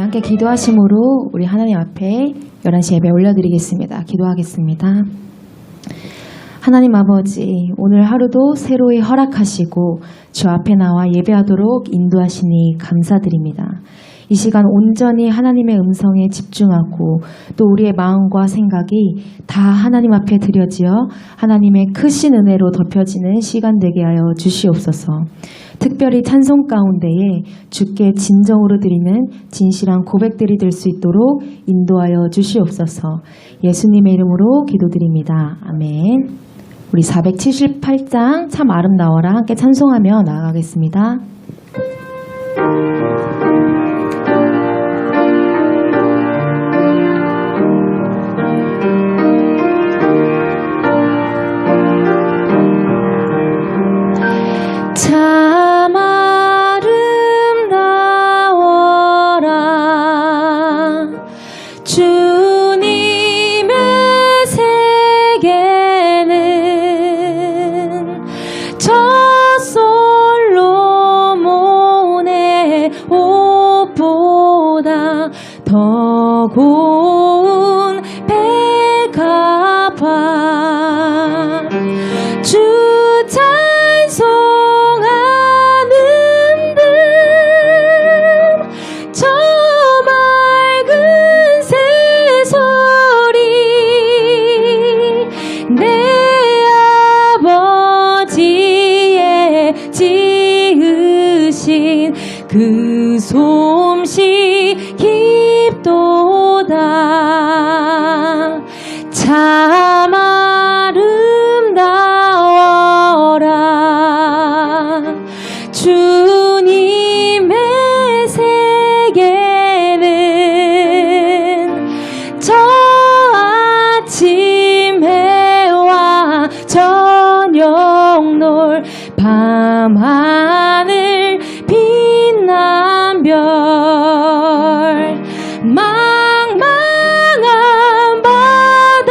함께 기도하심으로 우리 하나님 앞에 11시 예배 올려드리겠습니다. 기도하겠습니다. 하나님 아버지, 오늘 하루도 새로이 허락하시고 주 앞에 나와 예배하도록 인도하시니 감사드립니다. 이 시간 온전히 하나님의 음성에 집중하고 또 우리의 마음과 생각이 다 하나님 앞에 드려지어 하나님의 크신 은혜로 덮여지는 시간 되게 하여 주시옵소서. 특별히 찬송 가운데에 주께 진정으로 드리는 진실한 고백들이 될 수 있도록 인도하여 주시옵소서. 예수님의 이름으로 기도드립니다. 아멘. 우리 478장 참 아름다워라 함께 찬송하며 나아가겠습니다. 참 아름다워라 주님의 세계는 저 솔로몬의 옷보다 더 고운 백합화 주 그 솜씨 깊도다 참 아름다워라 주님의 세계는 저 아침 해와 저녁 놀 밤하늘 빛난 별 망망한 바다와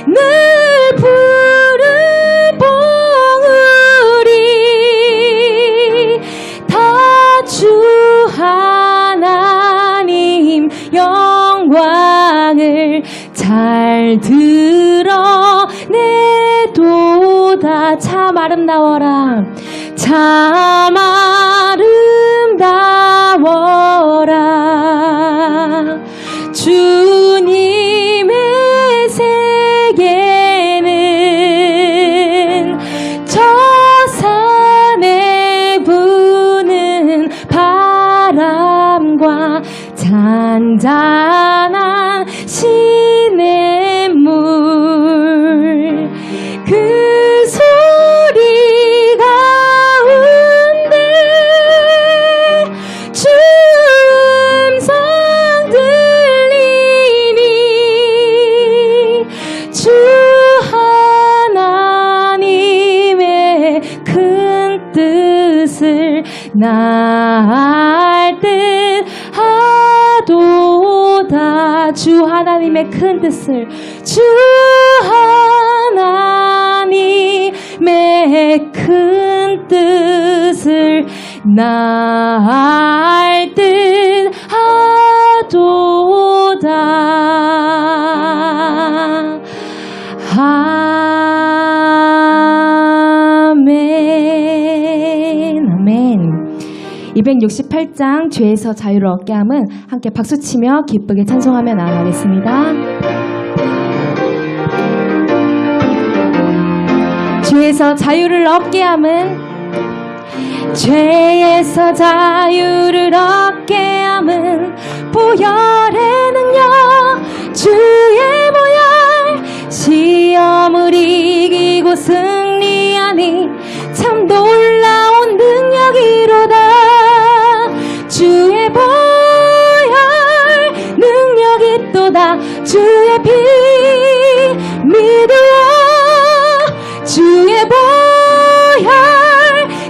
늘 푸른 봉우리 다 주 하나님 영광을 잘 드러내도다 참 아름다워라 참 아름다워라 주님의 세계는 저 산에 부는 바람과 잔잔한 시냇물 그 소리 가운데 주 음성 들리니 주 하나님의 큰 뜻을 나을 듯 하도다 주 하나님의 큰 뜻을 주 하나님의 큰 뜻을 나을 듯 하도다 아멘 아멘 268장 죄에서 자유를 얻게 함은 함께 박수치며 기쁘게 찬송하며 나아가겠습니다. 죄에서 자유를 얻게 함은 죄에서 자유를 얻게 함은 보혈의 능력 주의 보혈 시험을 이기고 승리하니 참 놀라운 능력이로다 주의 보혈 능력이 또다 주의 피 믿으오 주의 보혈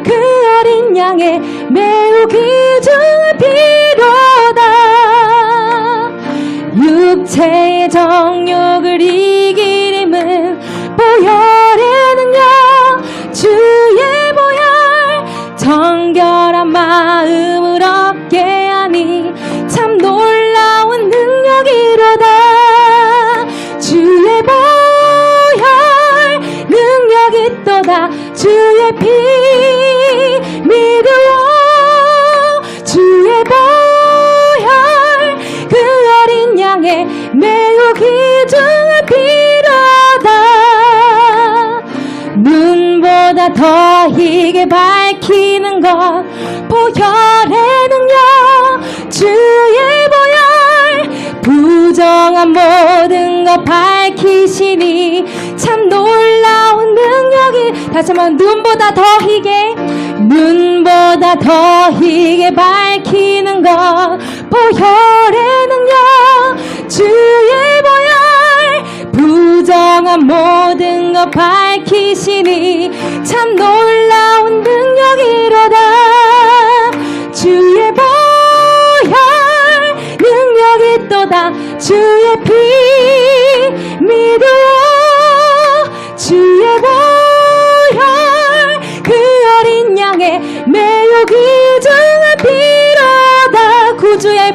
그 어린 양의 매우 귀중한 피로다 육체의 정욕을 이기림은 보혈의 능력 주의 보혈 정결한 마음으로 기중을 비로다. 눈보다 더 희게 밝히는 것 보혈의 능력 주의 보혈 부정한 모든 것 밝히시니 참 놀라운 능력이. 다시 한번 눈보다 더 희게 눈보다 더 희게 밝히는 것 보혈의 능력 주의 보혈 부정한 모든 것 밝히시니 참 놀라운 능력이로다. 주의 보혈 능력이 또다. 주의 피 믿으오 주의 보혈 그 어린 양의 매우 기중을 비로다. 구주의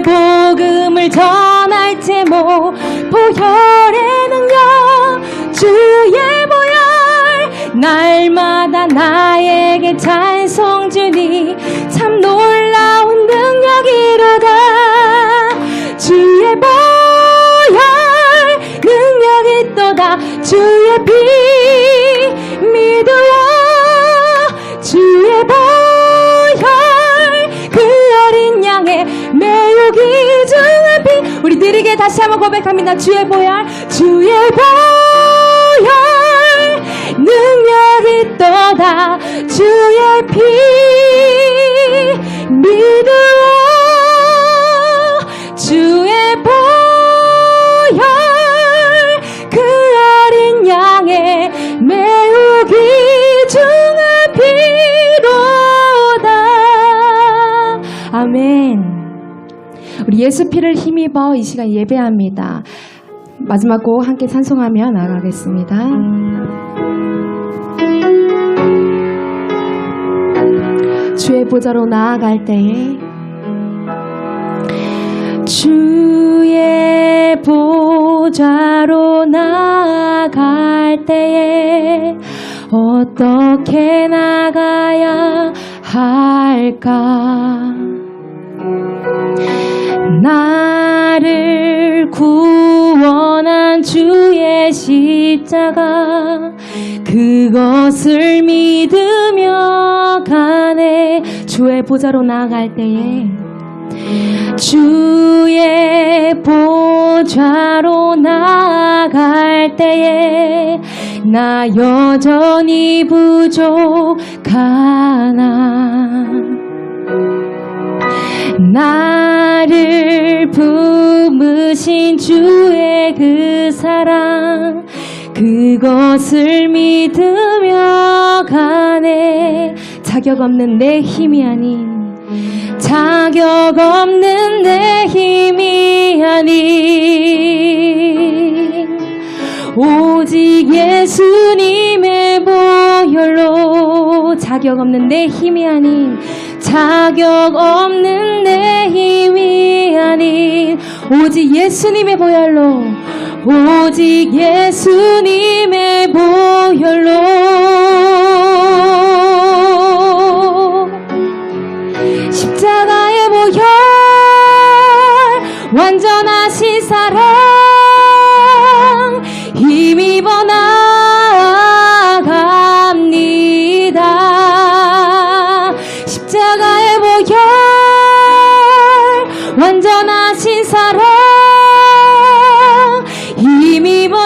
복음을 전할 제목 보혈의 능력 주의 보혈 날마다 나에게 찬송 주니 참 놀라운 능력이로다. 주의 보혈 능력이 또다. 주의 피 믿으오 주의 보혈 그 어린 양의 매우 기중을 피. 우리 느리게 다시 한번 고백합니다. 주의 보혈 능력이 또다. 주의 피 믿으오 주의 보혈 그 어린 양의 매우 기중을 피로다. 아멘. 우리 예수 피를 힘입어 이 시간 예배합니다. 마지막 곡 함께 찬송하며 나가겠습니다. 주의 보좌로 나아갈 때에 주의 보좌로 나아갈 때에 어떻게 나가야 할까? 나를 구원한 주의 십자가 그것을 믿으며 가네. 주의 보좌로 나아갈 때에 주의 보좌로 나아갈 때에 나 여전히 부족하나. 나를 품으신 주의 그 사랑 그것을 믿으며 가네. 자격 없는 내 힘이 아닌 자격 없는 내 힘이 아닌 오직 예수님의 보혈로. 자격 없는 내 힘이 아닌 자격 없는 내 힘이 아닌 오직 예수님의 보혈로. 오직 예수님의 보혈로. 십자가의 보혈 완전하신 사랑 힘입어 나아갑니다. 십자가의 보혈 완전하신 사랑 힘입어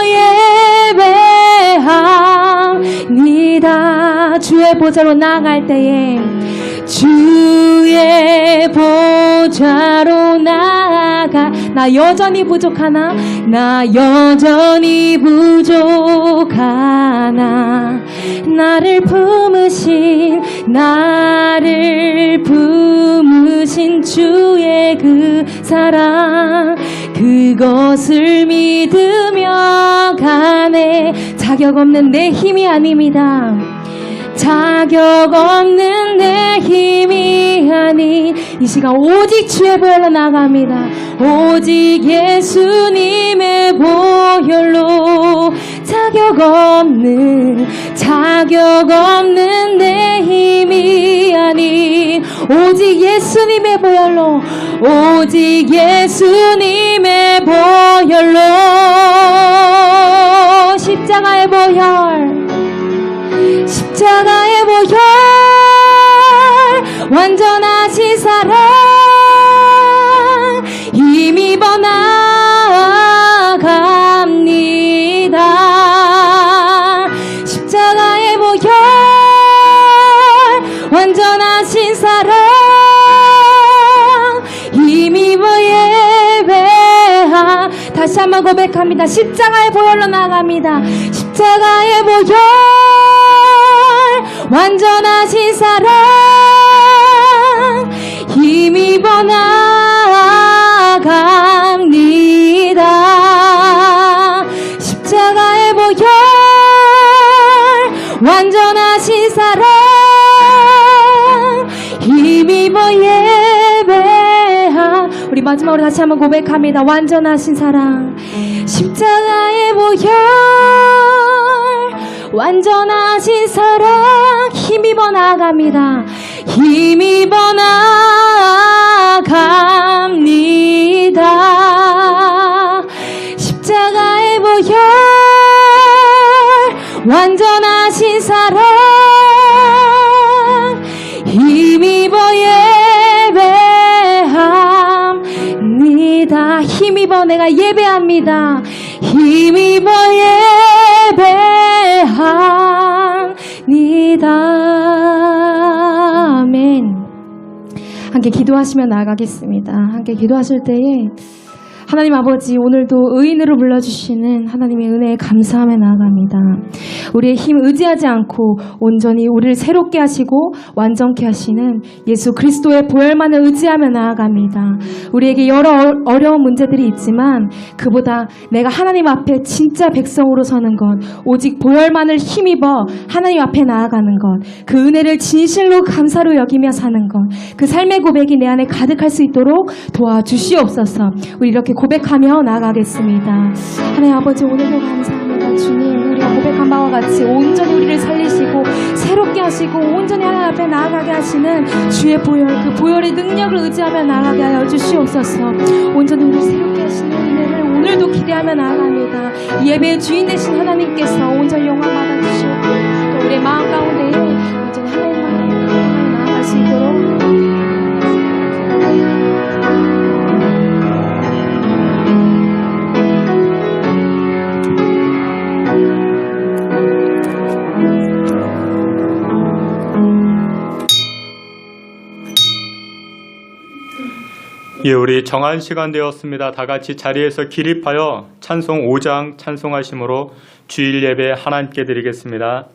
예배합니다. 주의 보좌로 나아갈 때에 주의 보좌로 나아가. 나 여전히 부족하나. 나 여전히 부족하나. 나를 품으신 주의 그 사랑 그것을 믿으며 가네. 자격 없는 내 힘이 아닙니다. 자격 없는 내 힘이 아닌 이 시간 오직 주의 보혈로 나갑니다. 오직 예수님의 보혈로. 자격 없는 내 힘이 아닌 오직 예수님의 보혈로, 오직 예수님의 보혈로, 십자가의 보혈, 십자가의 보혈, 완전하신 사랑 힘입어 나아갑니다. 십자가의 보혈, 완전하신 사랑 힘입어 예배하. 다시 한번 고백합니다. 십자가의 보혈로 나아갑니다. 십자가의 보혈, 완전하신 사랑 힘입어 나아갑니다. 십자가의 보혈, 완전하신 사랑 힘입어 예배하. 우리 마지막으로 다시 한번 고백합니다. 완전하신 사랑, 십자가의 보혈, 완전하신 사랑 힘입어 나아갑니다. 힘입어 나아갑니다. 십자가의 보혈, 완전하신 사랑 힘입어 예배합니다. 힘입어 내가 예배합니다. 힘입어 예배합니다. 아멘. 함께 기도하시며 나아가겠습니다. 함께 기도하실 때에 하나님 아버지, 오늘도 의인으로 불러주시는 하나님의 은혜에 감사하며 나아갑니다. 우리의 힘 의지하지 않고 온전히 우리를 새롭게 하시고 완전케 하시는 예수 그리스도의 보혈만을 의지하며 나아갑니다. 우리에게 여러 어려운 문제들이 있지만 그보다 내가 하나님 앞에 진짜 백성으로 서는 것, 오직 보혈만을 힘입어 하나님 앞에 나아가는 것, 그 은혜를 진실로 감사로 여기며 사는 것, 그 삶의 고백이 내 안에 가득할 수 있도록 도와주시옵소서. 우리 이렇게 고백하며 나아가겠습니다. 하나님 아버지, 오늘도 감사합니다. 주님, 우리가 고백한 바와 같이 온전히 우리를 살리시고 새롭게 하시고 온전히 하나님 앞에 나아가게 하시는 주의 보혈, 그 보혈의 능력을 의지하며 나아가게 하여 주시옵소서. 온전히 우리를 새롭게 하시는 은혜를 오늘도 기대하며 나아갑니다. 이 예배의 주인 되신 하나님께서 온전히 영광 받아주시고 또 우리의 마음 가운데에 온전히 하나님만을 나아갈 수 있도록 예, 우리 정한 시간 되었습니다. 다 같이 자리에서 기립하여 찬송 5장 찬송하심으로 주일 예배 하나님께 드리겠습니다.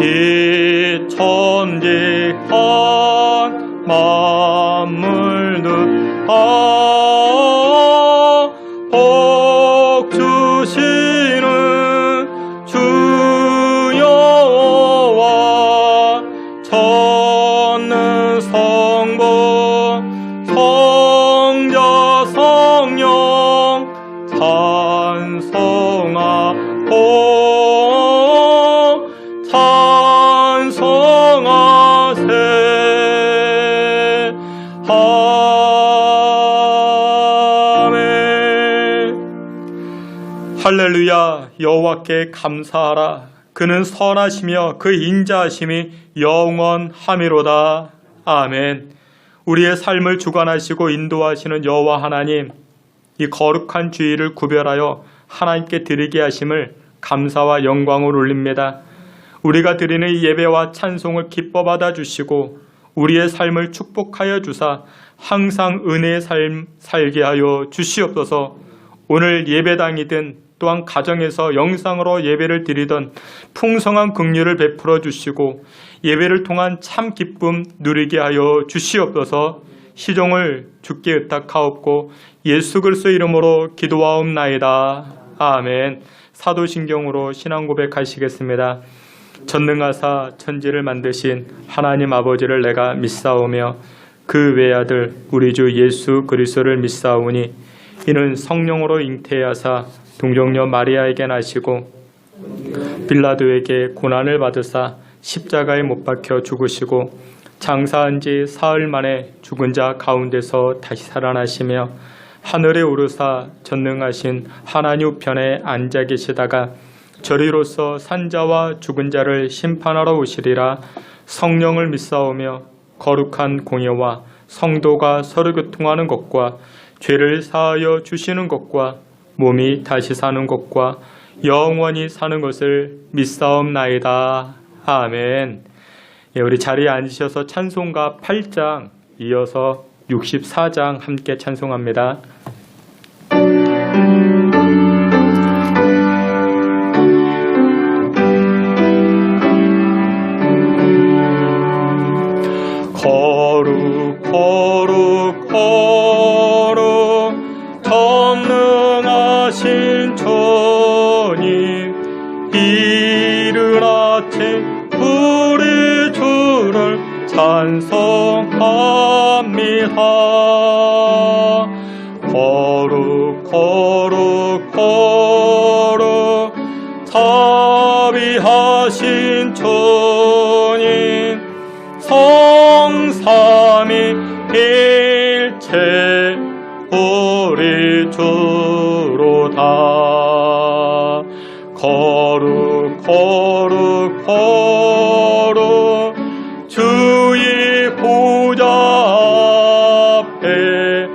이 천지한 만물들 복 주시는 주 여호와, 전능 성부 성자 성령 찬송하세. 할렐루야. 여호와께 감사하라. 그는 선하시며 그 인자하심이 영원하미로다. 아멘. 우리의 삶을 주관하시고 인도하시는 여호와 하나님, 이 거룩한 주일을 구별하여 하나님께 드리게 하심을 감사와 영광을 올립니다. 우리가 드리는 이 예배와 찬송을 기뻐 받아주시고 우리의 삶을 축복하여 주사 항상 은혜의 삶 살게 하여 주시옵소서. 오늘 예배당이든 또한 가정에서 영상으로 예배를 드리던 풍성한 긍휼을 베풀어 주시고 예배를 통한 참 기쁨 누리게 하여 주시옵소서. 시종을 주께 의탁하옵고 예수 그리스도 이름으로 기도하옵나이다. 아멘. 사도신경으로 신앙 고백하시겠습니다. 전능하사 천지를 만드신 하나님 아버지를 내가 믿사오며 그 외아들 우리 주 예수 그리스도를 믿사오니 이는 성령으로 잉태하사 동정녀 마리아에게 나시고 빌라도에게 고난을 받으사 십자가에 못 박혀 죽으시고 장사한 지 사흘 만에 죽은 자 가운데서 다시 살아나시며 하늘에 오르사 전능하신 하나님 우편에 앉아 계시다가 저리로서 산자와 죽은 자를 심판하러 오시리라. 성령을 믿사오며 거룩한 공예와 성도가 서로 교통하는 것과 죄를 사하여 주시는 것과 몸이 다시 사는 것과 영원히 사는 것을 믿사옵나이다. 아멘. 예, 우리 자리에 앉으셔서 찬송가 8장 이어서 64장 함께 찬송합니다. 거룩 거룩 거룩 전능하신 주님, 이른 아침 우리 주를 찬송합니다. 거룩 거룩 거룩 자비하신 주님, 성삼위일체 우리 주로다. 거룩 거룩 거룩 주의 보좌 앞에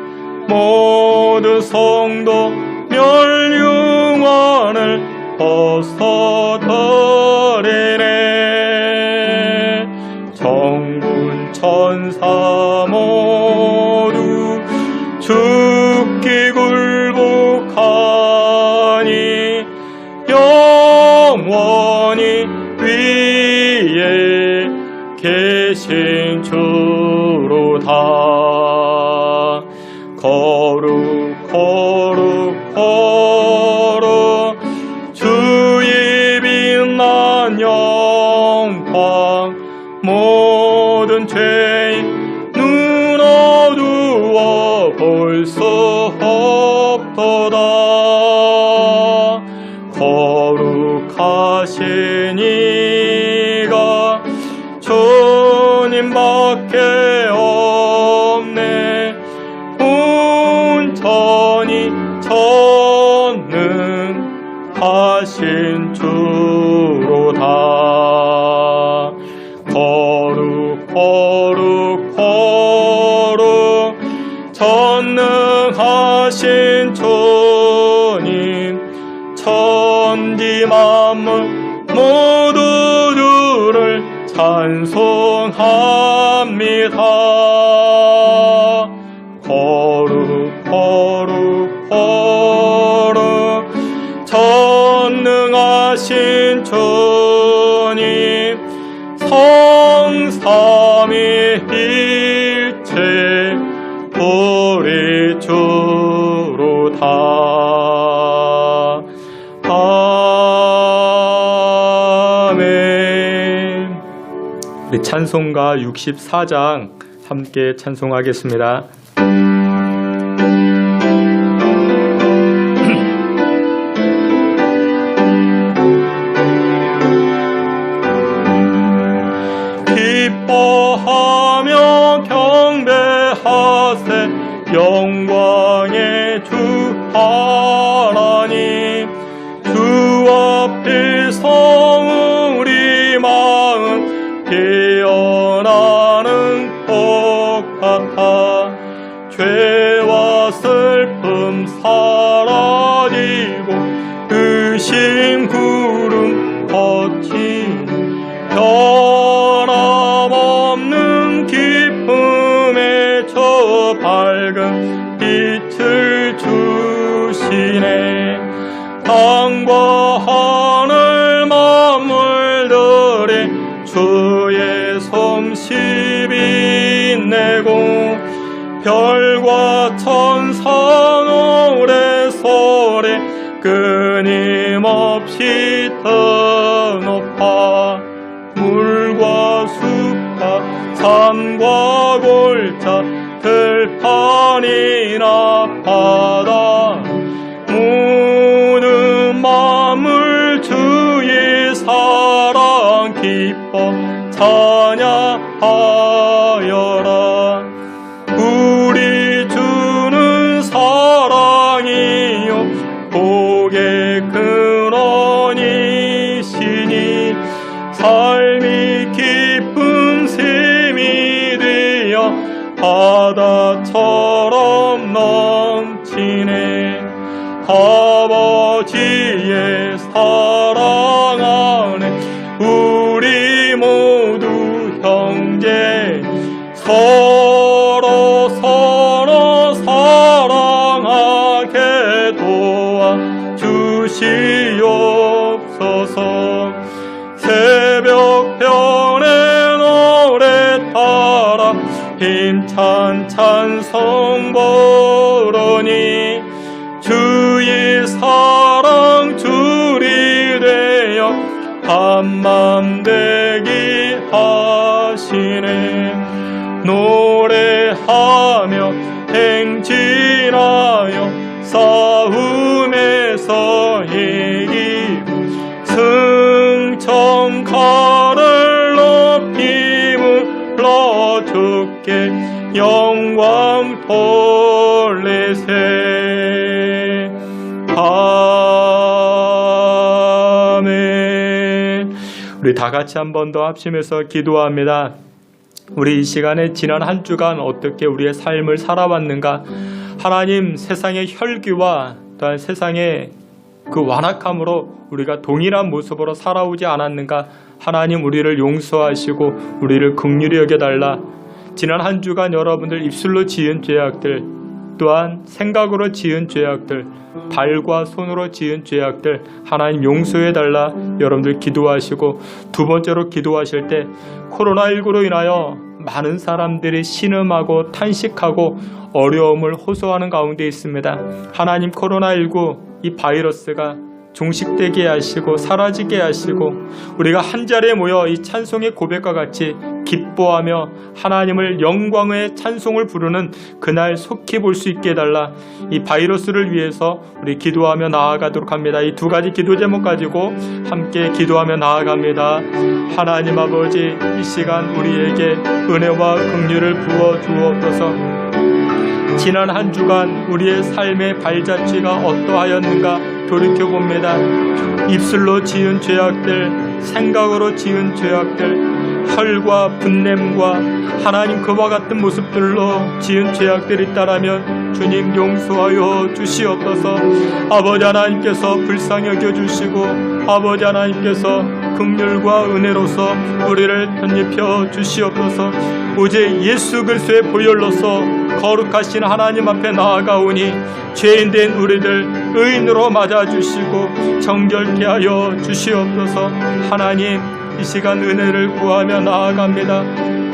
모든 성도 멸륭관을 벗어드리네. 정군 천사 모두 죽기 굴복하니 영원히 위에 계신 주로다. 거룩 거룩 거룩 주의 빛난 영광, 모든 죄인 눈 어두워 볼 수 없도다. 거룩하신 이가 주님밖에 없네. 온전히 전능하신 주로다. 거룩 거룩 거룩 전능하신 주님, 천지 만물 모두 주를 찬송합니다. 거룩 거룩 거룩 전능하신 주님, 성삼위일체 우리 주로다. 아멘. 우리 찬송가 64장 함께 찬송하겠습니다. 기뻐하며 경배하세 영광의 주 하나님. 주 앞에서 우리 마음 깨어나는 것 같아. 죄와 슬픔 사라지고 의심 구름 거친 변함없는 기쁨의 저 밝은 빛을 주시네. 땅과 하늘 만물들이 주의 솜씨 빛내고 별과 천사 노래소리 끊임없이 더 높아. 물과 숲과 산과 골짜 들판이나 바다 항상 기뻐 찬양하여라. 우리 주는 사랑이요 복의 근원이시니 삶이 기쁨 샘이 되어 바다처럼 넘치네. 아버지의 사랑 안에 우리 모두 형제 서로 사랑하게 도와주시옵소서. 새벽별의 노래 따라 힘찬 찬송 부르니 주의 사랑 줄이 되어 한맘 되게 하시네. 노래하며 행진하여 싸움에서 이기고 승천가를 높이 불러 주께 영광 돌리세. 아멘. 우리 다 같이 한 번 더 합심해서 기도합니다. 우리 이 시간에 지난 한 주간 어떻게 우리의 삶을 살아왔는가? 하나님, 세상의 혈기와 또한 세상의 그 완악함으로 우리가 동일한 모습으로 살아오지 않았는가? 하나님, 우리를 용서하시고 우리를 긍휼히 여겨달라. 지난 한 주간 여러분들 입술로 지은 죄악들, 또한 생각으로 지은 죄악들, 발과 손으로 지은 죄악들 하나님 용서해달라 여러분들 기도하시고, 두 번째로 기도하실 때 코로나19로 인하여 많은 사람들이 신음하고 탄식하고 어려움을 호소하는 가운데 있습니다. 하나님, 코로나19 이 바이러스가 종식되게 하시고 사라지게 하시고 우리가 한자리에 모여 이 찬송의 고백과 같이 기뻐하며 하나님을 영광의 찬송을 부르는 그날 속히 볼 수 있게 해달라. 이 바이러스를 위해서 우리 기도하며 나아가도록 합니다. 이 두 가지 기도 제목 가지고 함께 기도하며 나아갑니다. 하나님 아버지, 이 시간 우리에게 은혜와 긍휼을 부어 주옵소서. 지난 한 주간 우리의 삶의 발자취가 어떠하였는가 돌이켜봅니다. 입술로 지은 죄악들, 생각으로 지은 죄악들, 혈과 분냄과 하나님 그와 같은 모습들로 지은 죄악들이 있다라면 주님 용서하여 주시옵소서. 아버지 하나님께서 불쌍히 여겨주시고 아버지 하나님께서 긍휼과 은혜로서 우리를 편입혀 주시옵소서. 오직 예수 그리스도의 보혈로서 거룩하신 하나님 앞에 나아가오니 죄인된 우리들 의인으로 맞아주시고 정결케 하여 주시옵소서. 하나님, 이 시간 은혜를 구하며 나아갑니다.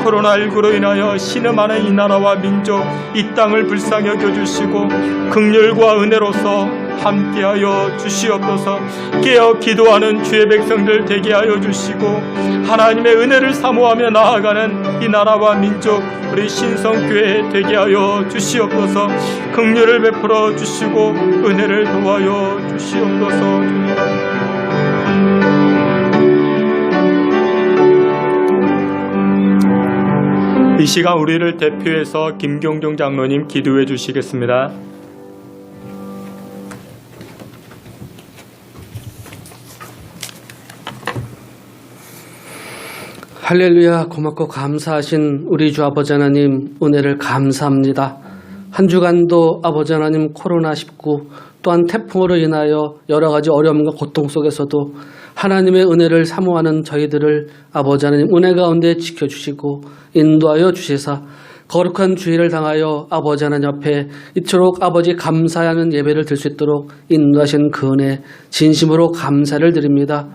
코로나19로 인하여 신음하는 이 나라와 민족, 이 땅을 불쌍히 여겨주시고 긍휼과 은혜로서 함께하여 주시옵소서. 깨어 기도하는 주의 백성들 되게 하여 주시고 하나님의 은혜를 사모하며 나아가는 이 나라와 민족, 우리 신성교회 되게 하여 주시옵소서. 긍휼을 베풀어 주시고 은혜를 도와여 주시옵소서. 이 시간 우리를 대표해서 김경종 장로님 기도해 주시겠습니다. 할렐루야. 고맙고 감사하신 우리 주 아버지 하나님, 은혜를 감사합니다. 한 주간도 아버지 하나님 코로나19 또한 태풍으로 인하여 여러 가지 어려움과 고통 속에서도 하나님의 은혜를 사모하는 저희들을 아버지 하나님 은혜 가운데 지켜주시고 인도하여 주시사 거룩한 주일을 당하여 아버지 하나님 앞에 이토록 아버지 감사하는 예배를 드릴 수 있도록 인도하신 그 은혜 진심으로 감사를 드립니다.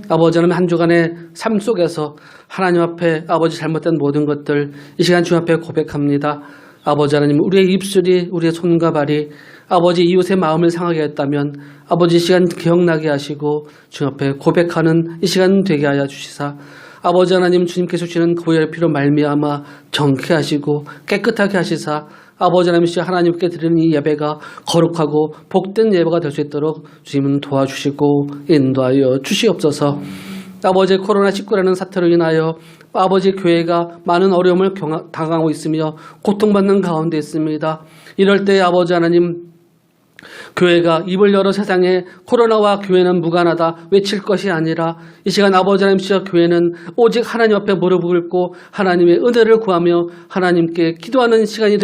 아버지 하나님, 한 주간의 삶 속에서 하나님 앞에 아버지 잘못된 모든 것들 이 시간 주님 앞에 고백합니다. 아버지 하나님, 우리의 입술이, 우리의 손과 발이 아버지 이웃의 마음을 상하게 했다면 아버지 이 시간 기억나게 하시고 주님 앞에 고백하는 이 시간 되게 하여 주시사 아버지 하나님, 주님께서 주시는 보혈의 피로 말미암아 정케 하시고 깨끗하게 하시사 아버지 하나님, 하나님께 드리는 이 예배가 거룩하고 복된 예배가 될 수 있도록 주님은 도와주시고 인도하여 주시옵소서. 아버지 코로나19라는 사태로 인하여 아버지 교회가 많은 어려움을 당하고 있으며 고통받는 가운데 있습니다. 이럴 때 아버지 하나님, 교회가 입을 열어 세상에 코로나와 교회는 무관하다 외칠 것이 아니라 이 시간 아버지 하나님이시여 교회는 오직 하나님 앞에 무릎을 꿇고 하나님의 은혜를 구하며 하나님께 기도하는 시간이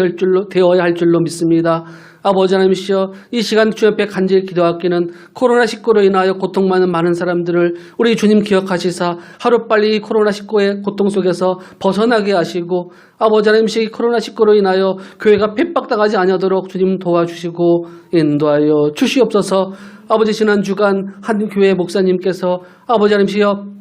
되어야 할 줄로 믿습니다. 아버지 하나님이시여 이 시간 주 옆에 간절히 기도하기는 코로나19로 인하여 고통받는 많은 사람들을 우리 주님 기억하시사 하루빨리 코로나19의 고통 속에서 벗어나게 하시고 아버지 하나님이시여 코로나19로 인하여 교회가 핍박당하지 아니하도록 주님 도와주시고 인도하여 주시옵소서. 아버지 지난 주간 한 교회 목사님께서 아버지 하나님이시여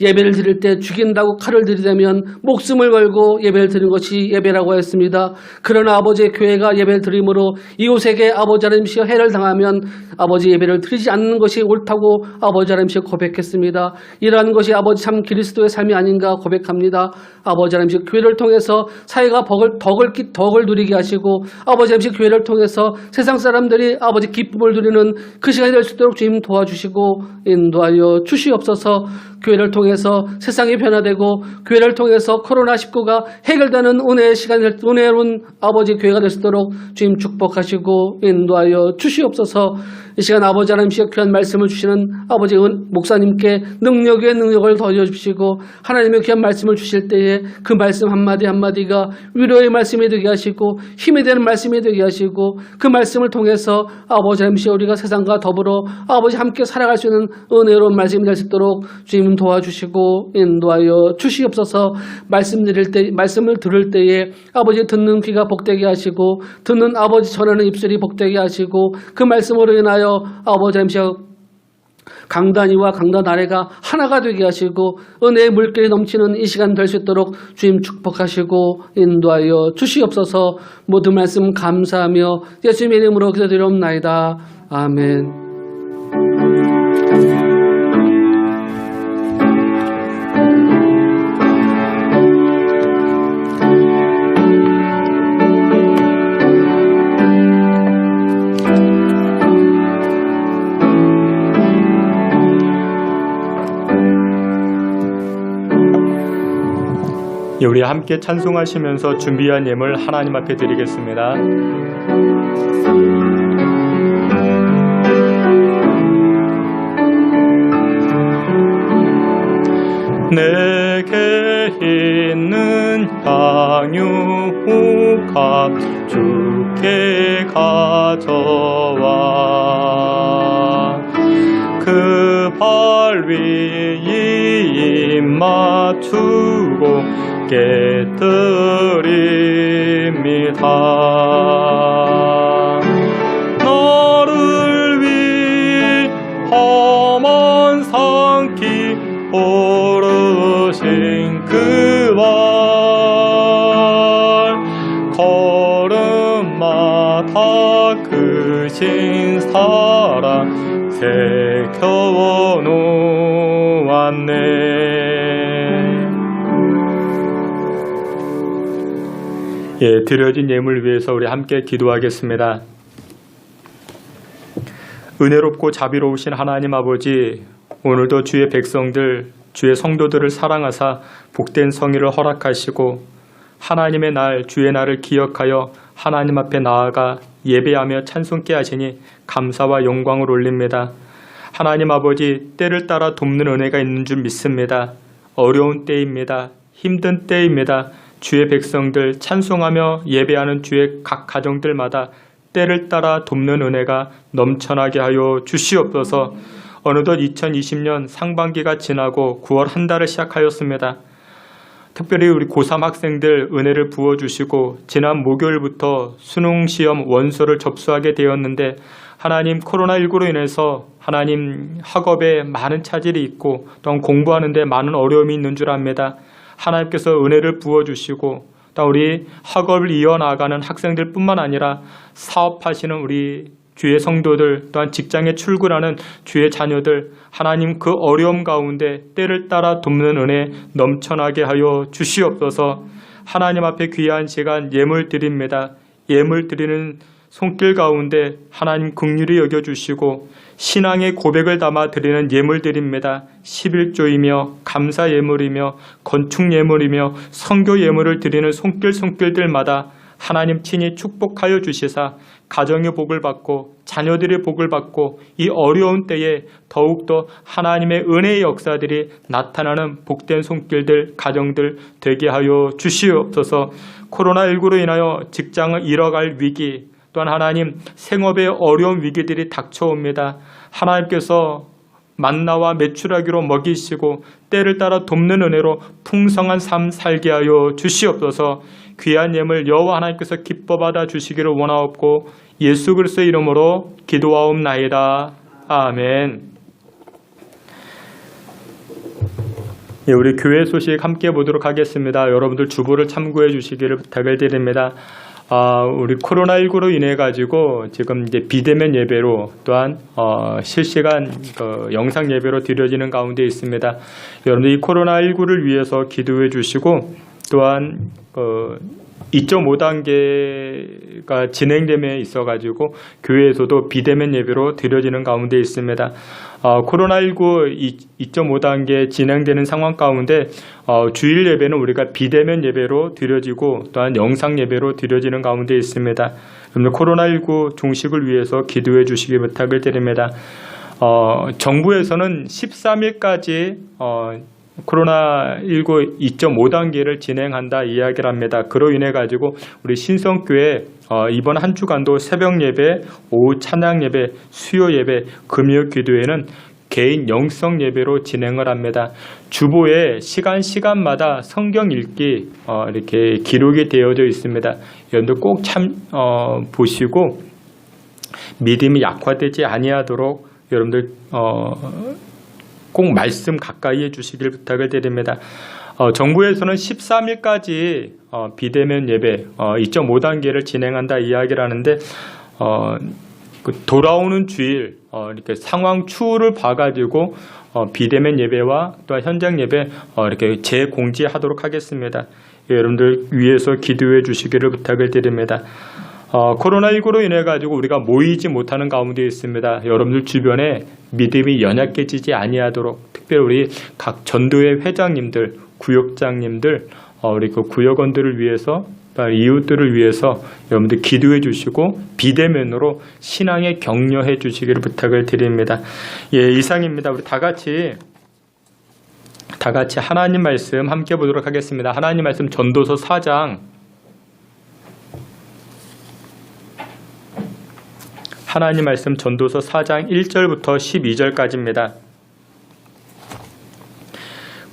예배를 드릴 때 죽인다고 칼을 들이대면 목숨을 걸고 예배를 드리는 것이 예배라고 했습니다. 그러나 아버지의 교회가 예배를 드림으로 이웃에게 아버지 하나님이시여 해를 당하면 아버지 예배를 드리지 않는 것이 옳다고 아버지 하나님이시여 고백했습니다. 이러한 것이 아버지 참 그리스도의 삶이 아닌가 고백합니다. 아버지 하나님이시여 교회를 통해서 사회가 덕을 누리게 하시고 아버지 하나님이시여 교회를 통해서 세상 사람들이 아버지 기쁨을 누리는 그 시간이 될 수 있도록 주님 도와주시고 인도하여 주시옵소서. 교회를 통해서 세상이 변화되고 교회를 통해서 코로나19가 해결되는 은혜의 시간이 은혜로운 아버지 교회가 될 수 있도록 주님 축복하시고 인도하여 주시옵소서. 이 시간 아버지 하나님께서 귀한 말씀을 주시는 아버지 목사님께 능력 위에 능력을 더하여 주시고 하나님의 귀한 말씀을 주실 때에 그 말씀 한마디 한마디가 위로의 말씀이 되게 하시고 힘이 되는 말씀이 되게 하시고 그 말씀을 통해서 아버지 하나님께서 우리가 세상과 더불어 아버지 함께 살아갈 수 있는 은혜로운 말씀이 될 수 있도록 주님 도와주시고 인도하여 주시옵소서. 말씀을 들을 때에 아버지 듣는 귀가 복되게 하시고 듣는 아버지 전하는 입술이 복되게 하시고 그 말씀으로 인하여 아버지 하나님께서 강단위와 강단 아래가 하나가 되게 하시고 은혜의 물결이 넘치는 이 시간 될 수 있도록 주님 축복하시고 인도하여 주시옵소서. 모든 말씀 감사하며 예수님의 이름으로 기도드리옵나이다. 아멘. 우리 함께 찬송하시면서 준비한 예물 하나님 앞에 드리겠습니다. 내게 있는 향유가 주께 가져와 그 발 위에 입 맞추고 깨뜨립니다. 너를 위해 험한 산길 오르신 그 발 걸음마다 크신 사랑 새겨 놓았네. 예, 드려진 예물 위해서 우리 함께 기도하겠습니다. 은혜롭고 자비로우신 하나님 아버지, 오늘도 주의 백성들, 주의 성도들을 사랑하사 복된 성의를 허락하시고 하나님의 날, 주의 날을 기억하여 하나님 앞에 나아가 예배하며 찬송케 하시니 감사와 영광을 올립니다. 하나님 아버지, 때를 따라 돕는 은혜가 있는 줄 믿습니다. 어려운 때입니다. 힘든 때입니다. 주의 백성들 찬송하며 예배하는 주의 각 가정들마다 때를 따라 돕는 은혜가 넘쳐나게 하여 주시옵소서. 어느덧 2020년 상반기가 지나고 9월 한 달을 시작하였습니다. 특별히 우리 고3 학생들 은혜를 부어주시고 지난 목요일부터 수능시험 원서를 접수하게 되었는데 하나님 코로나19로 인해서 하나님 학업에 많은 차질이 있고 또한 공부하는 데 많은 어려움이 있는 줄 압니다. 하나님께서 은혜를 부어주시고 또 우리 학업을 이어나가는 학생들뿐만 아니라 사업하시는 우리 주의 성도들 또한 직장에 출근하는 주의 자녀들 하나님 그 어려움 가운데 때를 따라 돕는 은혜 넘쳐나게 하여 주시옵소서. 하나님 앞에 귀한 시간 예물 드립니다. 예물 드리는 손길 가운데 하나님 긍휼히 여겨주시고 신앙의 고백을 담아 드리는 예물들입니다. 11조이며 감사 예물이며 건축 예물이며 선교 예물을 드리는 손길들마다 하나님 친히 축복하여 주시사 가정의 복을 받고 자녀들의 복을 받고 이 어려운 때에 더욱더 하나님의 은혜의 역사들이 나타나는 복된 손길들, 가정들 되게 하여 주시옵소서. 코로나19로 인하여 직장을 잃어갈 위기, 또한 하나님 생업의 어려운 위기들이 닥쳐옵니다. 하나님께서 만나와 메추라기로 먹이시고 때를 따라 돕는 은혜로 풍성한 삶 살게 하여 주시옵소서. 귀한 예물 여호와 하나님께서 기뻐 받아 주시기를 원하옵고 예수 그리스도의 이름으로 기도하옵나이다. 아멘. 예, 우리 교회 소식 함께 보도록 하겠습니다. 여러분들 주보를 참고해 주시기를 부탁을 드립니다. 우리 코로나19로 인해 가지고 지금 이제 비대면 예배로 또한 실시간 영상 예배로 드려지는 가운데 있습니다. 여러분들 이 코로나19를 위해서 기도해 주시고 또한 2.5단계가 진행됨에 있어 가지고 교회에서도 비대면 예배로 드려지는 가운데 있습니다. 코로나19 2.5단계 진행되는 상황 가운데 주일 예배는 우리가 비대면 예배로 드려지고 또한 영상 예배로 드려지는 가운데 있습니다. 여러분들 코로나19 종식을 위해서 기도해 주시기 부탁을 드립니다. 정부에서는 13일까지 코로나19 2.5단계를 진행한다 이야기를 합니다. 그로 인해 가지고 우리 신성교회 이번 한 주간도 새벽 예배, 오후 찬양 예배, 수요 예배, 금요 기도회는 개인 영성 예배로 진행을 합니다. 주보에 시간마다 성경 읽기 이렇게 기록이 되어져 있습니다. 여러분들 꼭 보시고 믿음이 약화되지 아니하도록 여러분들 꼭 말씀 가까이 해주시길 부탁을 드립니다. 정부에서는 13일까지 비대면 예배 2.5단계를 진행한다 이야기를 하는데 돌아오는 주일 이렇게 상황 추후를 봐가지고 비대면 예배와 또 현장 예배 이렇게 재공지하도록 하겠습니다. 여러분들 위해서 기도해 주시기를 부탁을 드립니다. 코로나19로 인해 가지고 우리가 모이지 못하는 가운데 있습니다. 여러분들 주변에 믿음이 연약해지지 아니하도록 특별히 우리 각 전도회 회장님들, 구역장님들, 우리 그 구역원들을 위해서 이웃들을 위해서 여러분들 기도해 주시고 비대면으로 신앙에 격려해 주시기를 부탁을 드립니다. 예, 이상입니다. 우리 다 같이 하나님 말씀 함께 보도록 하겠습니다. 하나님 말씀 전도서 4장 하나님 말씀 전도서 4장 1절부터 12절까지입니다.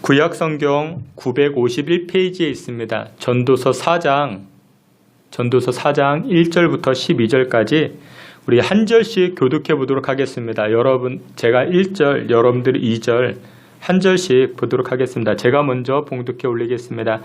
구약성경 951페이지에 있습니다. 전도서 4장 1절부터 12절까지 우리 한 절씩 교독해 보도록 하겠습니다. 여러분 제가 1절, 여러분들이 2절 한 절씩 보도록 하겠습니다. 제가 먼저 봉독해 올리겠습니다.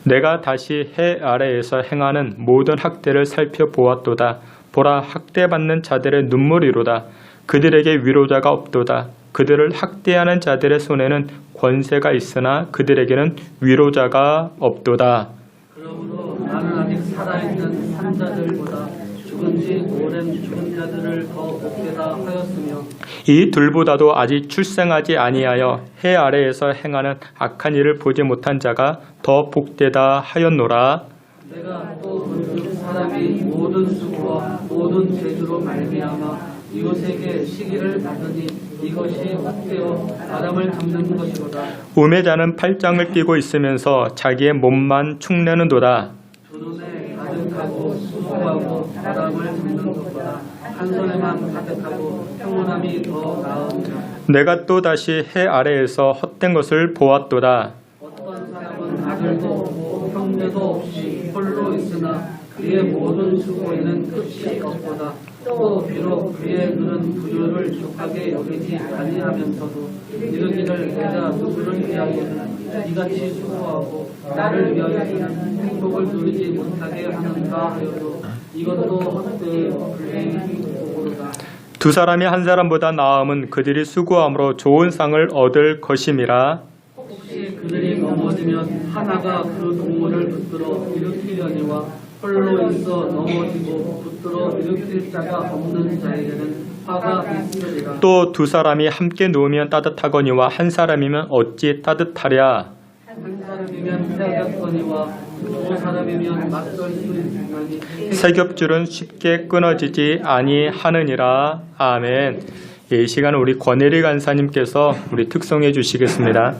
내가 다시 해 아래에서 행하는 모든 학대를 살펴보았도다. 보라, 학대받는 자들의 눈물이로다. 그들에게 위로자가 없도다. 그들을 학대하는 자들의 손에는 권세가 있으나 그들에게는 위로자가 없도다. 그러므로 나는 아직 살아있는 산자들보다 죽은 지 오랜 죽은 자들을 더 복되다 하였으며 이 둘보다도 아직 출생하지 아니하여 해 아래에서 행하는 악한 일을 보지 못한 자가 더 복되다 하였노라. 내가 또 문득 사람이 모든 수고와 모든 재주로 말미암아 이웃에게 시기를 받으니 이것이 헛되어 사람을 잡는 것이로다. 우매자는 팔짱을 끼고 있으면서 자기의 몸만 축내는도다. 두 눈에 가득하고 수고하고 사람을 잡는 것보다 한 손에만 가득하고 평온함이 더 나으니라. 내가 또 다시 해 아래에서 헛된 것을 보았도다. 어떤 사람은 아들도 없고 형제도 없이 홀로 있으나 그의 모든 수고에는 끝이 없도다. 또 비록 그의 눈은 부유를 족하게 여기지 아니하면서도 이르기를 내가 누구를 위하여는 이같이 수고하고 나를 위하여는 행복을 누리지 못하게 하는가 하여도 이것도 헛되이 불행히 보고로다. 두 사람이 한 사람보다 나음은 그들이 수고함으로 좋은 상을 얻을 것임이라. 혹시 그들이 넘어지면 하나가 그 동물을 붙들어 일으키려니와 홀로 있어 넘어지고 붙들어 일으킬 자가 없는 자에게는 또 두 사람이 함께 누우면 따뜻하거니와 한 사람이면 어찌 따뜻하랴. 한 사람이면 패하겠거니와 두 사람이면 맞설 수 있으니 새 겹줄은 쉽게 끊어지지 아니하느니라. 아멘. 이 시간은 우리 권혜리 간사님께서 우리 특송해 주시겠습니다.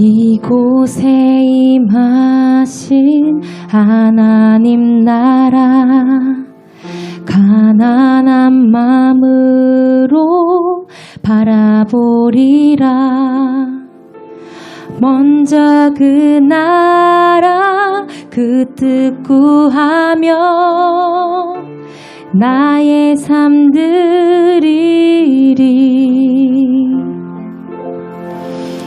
이곳에 임하신 하나님 나라 가난한 마음으로 바라보리라. 먼저 그 나라 그 뜻 구하며 나의 삶 드리리.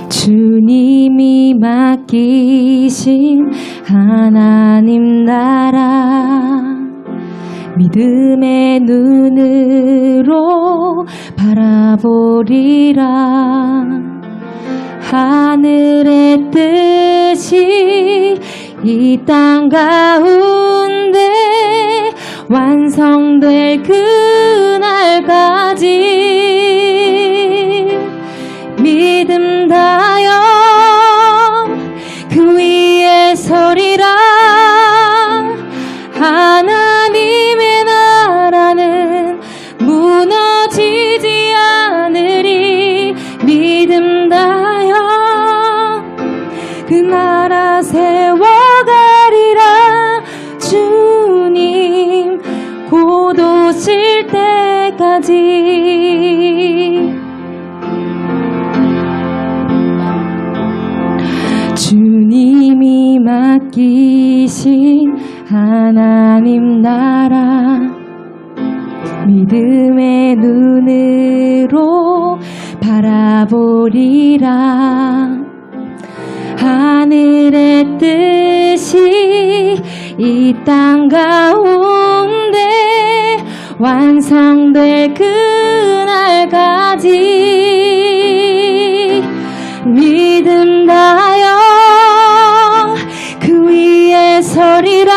주님이 맡기신 하나님 나라 믿음의 눈으로 바라보리라. 하늘의 뜻이 이 땅 가운데 완성될 그날까지 믿음 다여 그 위에 서리라. 하나님의 나라는 무너지지 않으리. 믿음 다여 그 나라 세워가리라. 주님 곧 오실 때까지. 주님이 맡기신 하나님 나라 믿음의 눈으로 바라보리라. 하늘의 뜻이 이 땅 가운데 완성될 그날까지 믿음 다여 그 위에 서리라.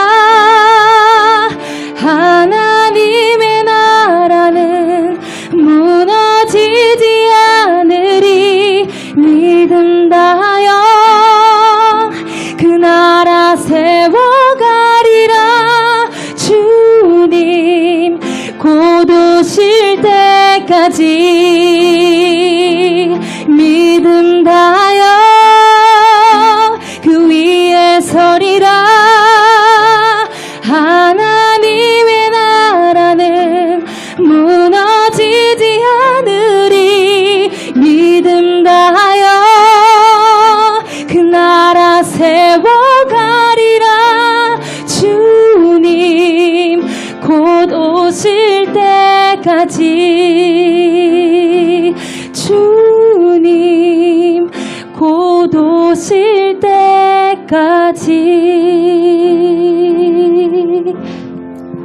하나님의 나라는 무너지지 않으리. 믿음 다여 그 나라 세워가리라. 주님 곧 오실 때까지 믿음 다여 그 위에 서리라. 하나님의 나라는 무너지지 않으리. 믿음 다여 그 나라 세워가리라. 주님 곧 오실 때까지. 주님 곧 오실 때까지.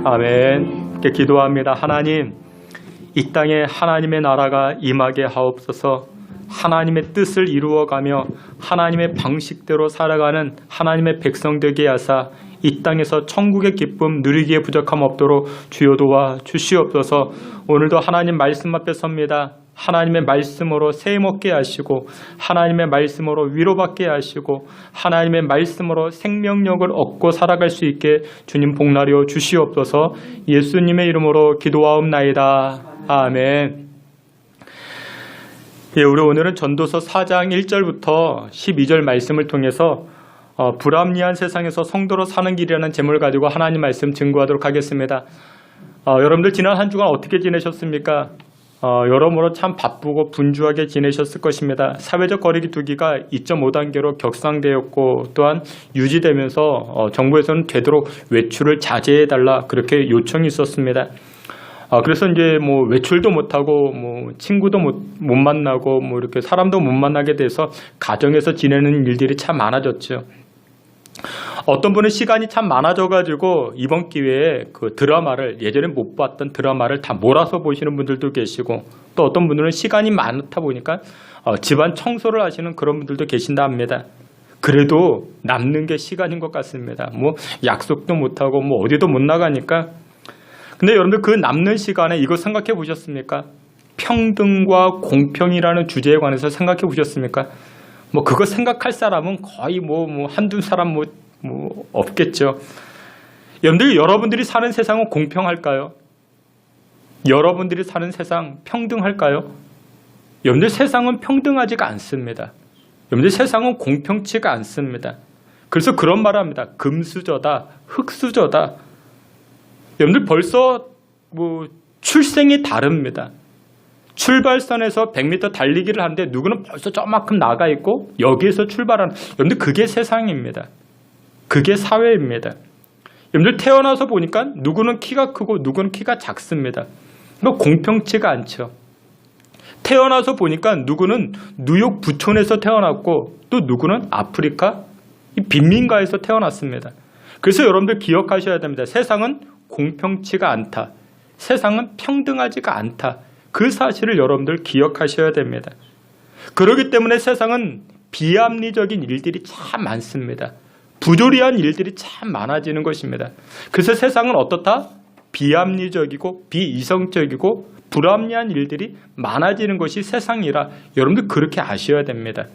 아멘. 이렇게 기도합니다. 하나님, 이 땅에 하나님의 나라가 임하게 하옵소서. 하나님의 뜻을 이루어가며 하나님의 방식대로 살아가는 하나님의 백성 되게 하사 이 땅에서 천국의 기쁨 누리기에 부족함 없도록 주여 도와 주시옵소서. 오늘도 하나님 말씀 앞에 섭니다. 하나님의 말씀으로 세임 얻게 하시고 하나님의 말씀으로 위로받게 하시고 하나님의 말씀으로 생명력을 얻고 살아갈 수 있게 주님 복나려 주시옵소서. 예수님의 이름으로 기도하옵나이다. 아멘. 예, 우리 오늘은 전도서 4장 1절부터 12절 말씀을 통해서 불합리한 세상에서 성도로 사는 길이라는 제목을 가지고 하나님 말씀 증거하도록 하겠습니다. 여러분들 지난 한 주간 어떻게 지내셨습니까? 여러모로 참 바쁘고 분주하게 지내셨을 것입니다. 사회적 거리기 두기가 2.5단계로 격상되었고 또한 유지되면서 정부에서는 되도록 외출을 자제해달라 그렇게 요청이 있었습니다. 그래서 이제 뭐 외출도 못하고 뭐 친구도 못 만나고 뭐 이렇게 사람도 못 만나게 돼서 가정에서 지내는 일들이 참 많아졌죠. 어떤 분은 시간이 참 많아져가지고 이번 기회에 그 드라마를 예전에 못 봤던 드라마를 다 몰아서 보시는 분들도 계시고 또 어떤 분들은 시간이 많다 보니까 집안 청소를 하시는 그런 분들도 계신다 합니다. 그래도 남는 게 시간인 것 같습니다. 뭐 약속도 못하고 뭐 어디도 못 나가니까. 근데 여러분들 그 남는 시간에 이거 생각해 보셨습니까? 평등과 공평이라는 주제에 관해서 생각해 보셨습니까? 뭐 그거 생각할 사람은 거의 뭐 한두 사람 뭐 없겠죠. 여러분들이 사는 세상은 공평할까요? 여러분들이 사는 세상 평등할까요? 여러분들 세상은 평등하지가 않습니다. 여러분들 세상은 공평치가 않습니다. 그래서 그런 말을 합니다. 금수저다, 흙수저다. 여러분들 벌써 뭐 출생이 다릅니다. 출발선에서 100m 달리기를 하는데 누구는 벌써 저만큼 나가 있고 여기에서 출발하는, 여러분들 그게 세상입니다. 그게 사회입니다. 여러분들 태어나서 보니까 누구는 키가 크고 누구는 키가 작습니다. 이거 공평치가 않죠. 태어나서 보니까 누구는 뉴욕 부촌에서 태어났고 또 누구는 아프리카 빈민가에서 태어났습니다. 그래서 여러분들 기억하셔야 됩니다. 세상은 공평치가 않다. 세상은 평등하지가 않다. 그 사실을 여러분들 기억하셔야 됩니다. 그렇기 때문에 세상은 비합리적인 일들이 참 많습니다. 부조리한 일들이 참 많아지는 것입니다. 그래서 세상은 어떻다? 비합리적이고 비이성적이고 불합리한 일들이 많아지는 것이 세상이라 여러분들 그렇게 아셔야 됩니다.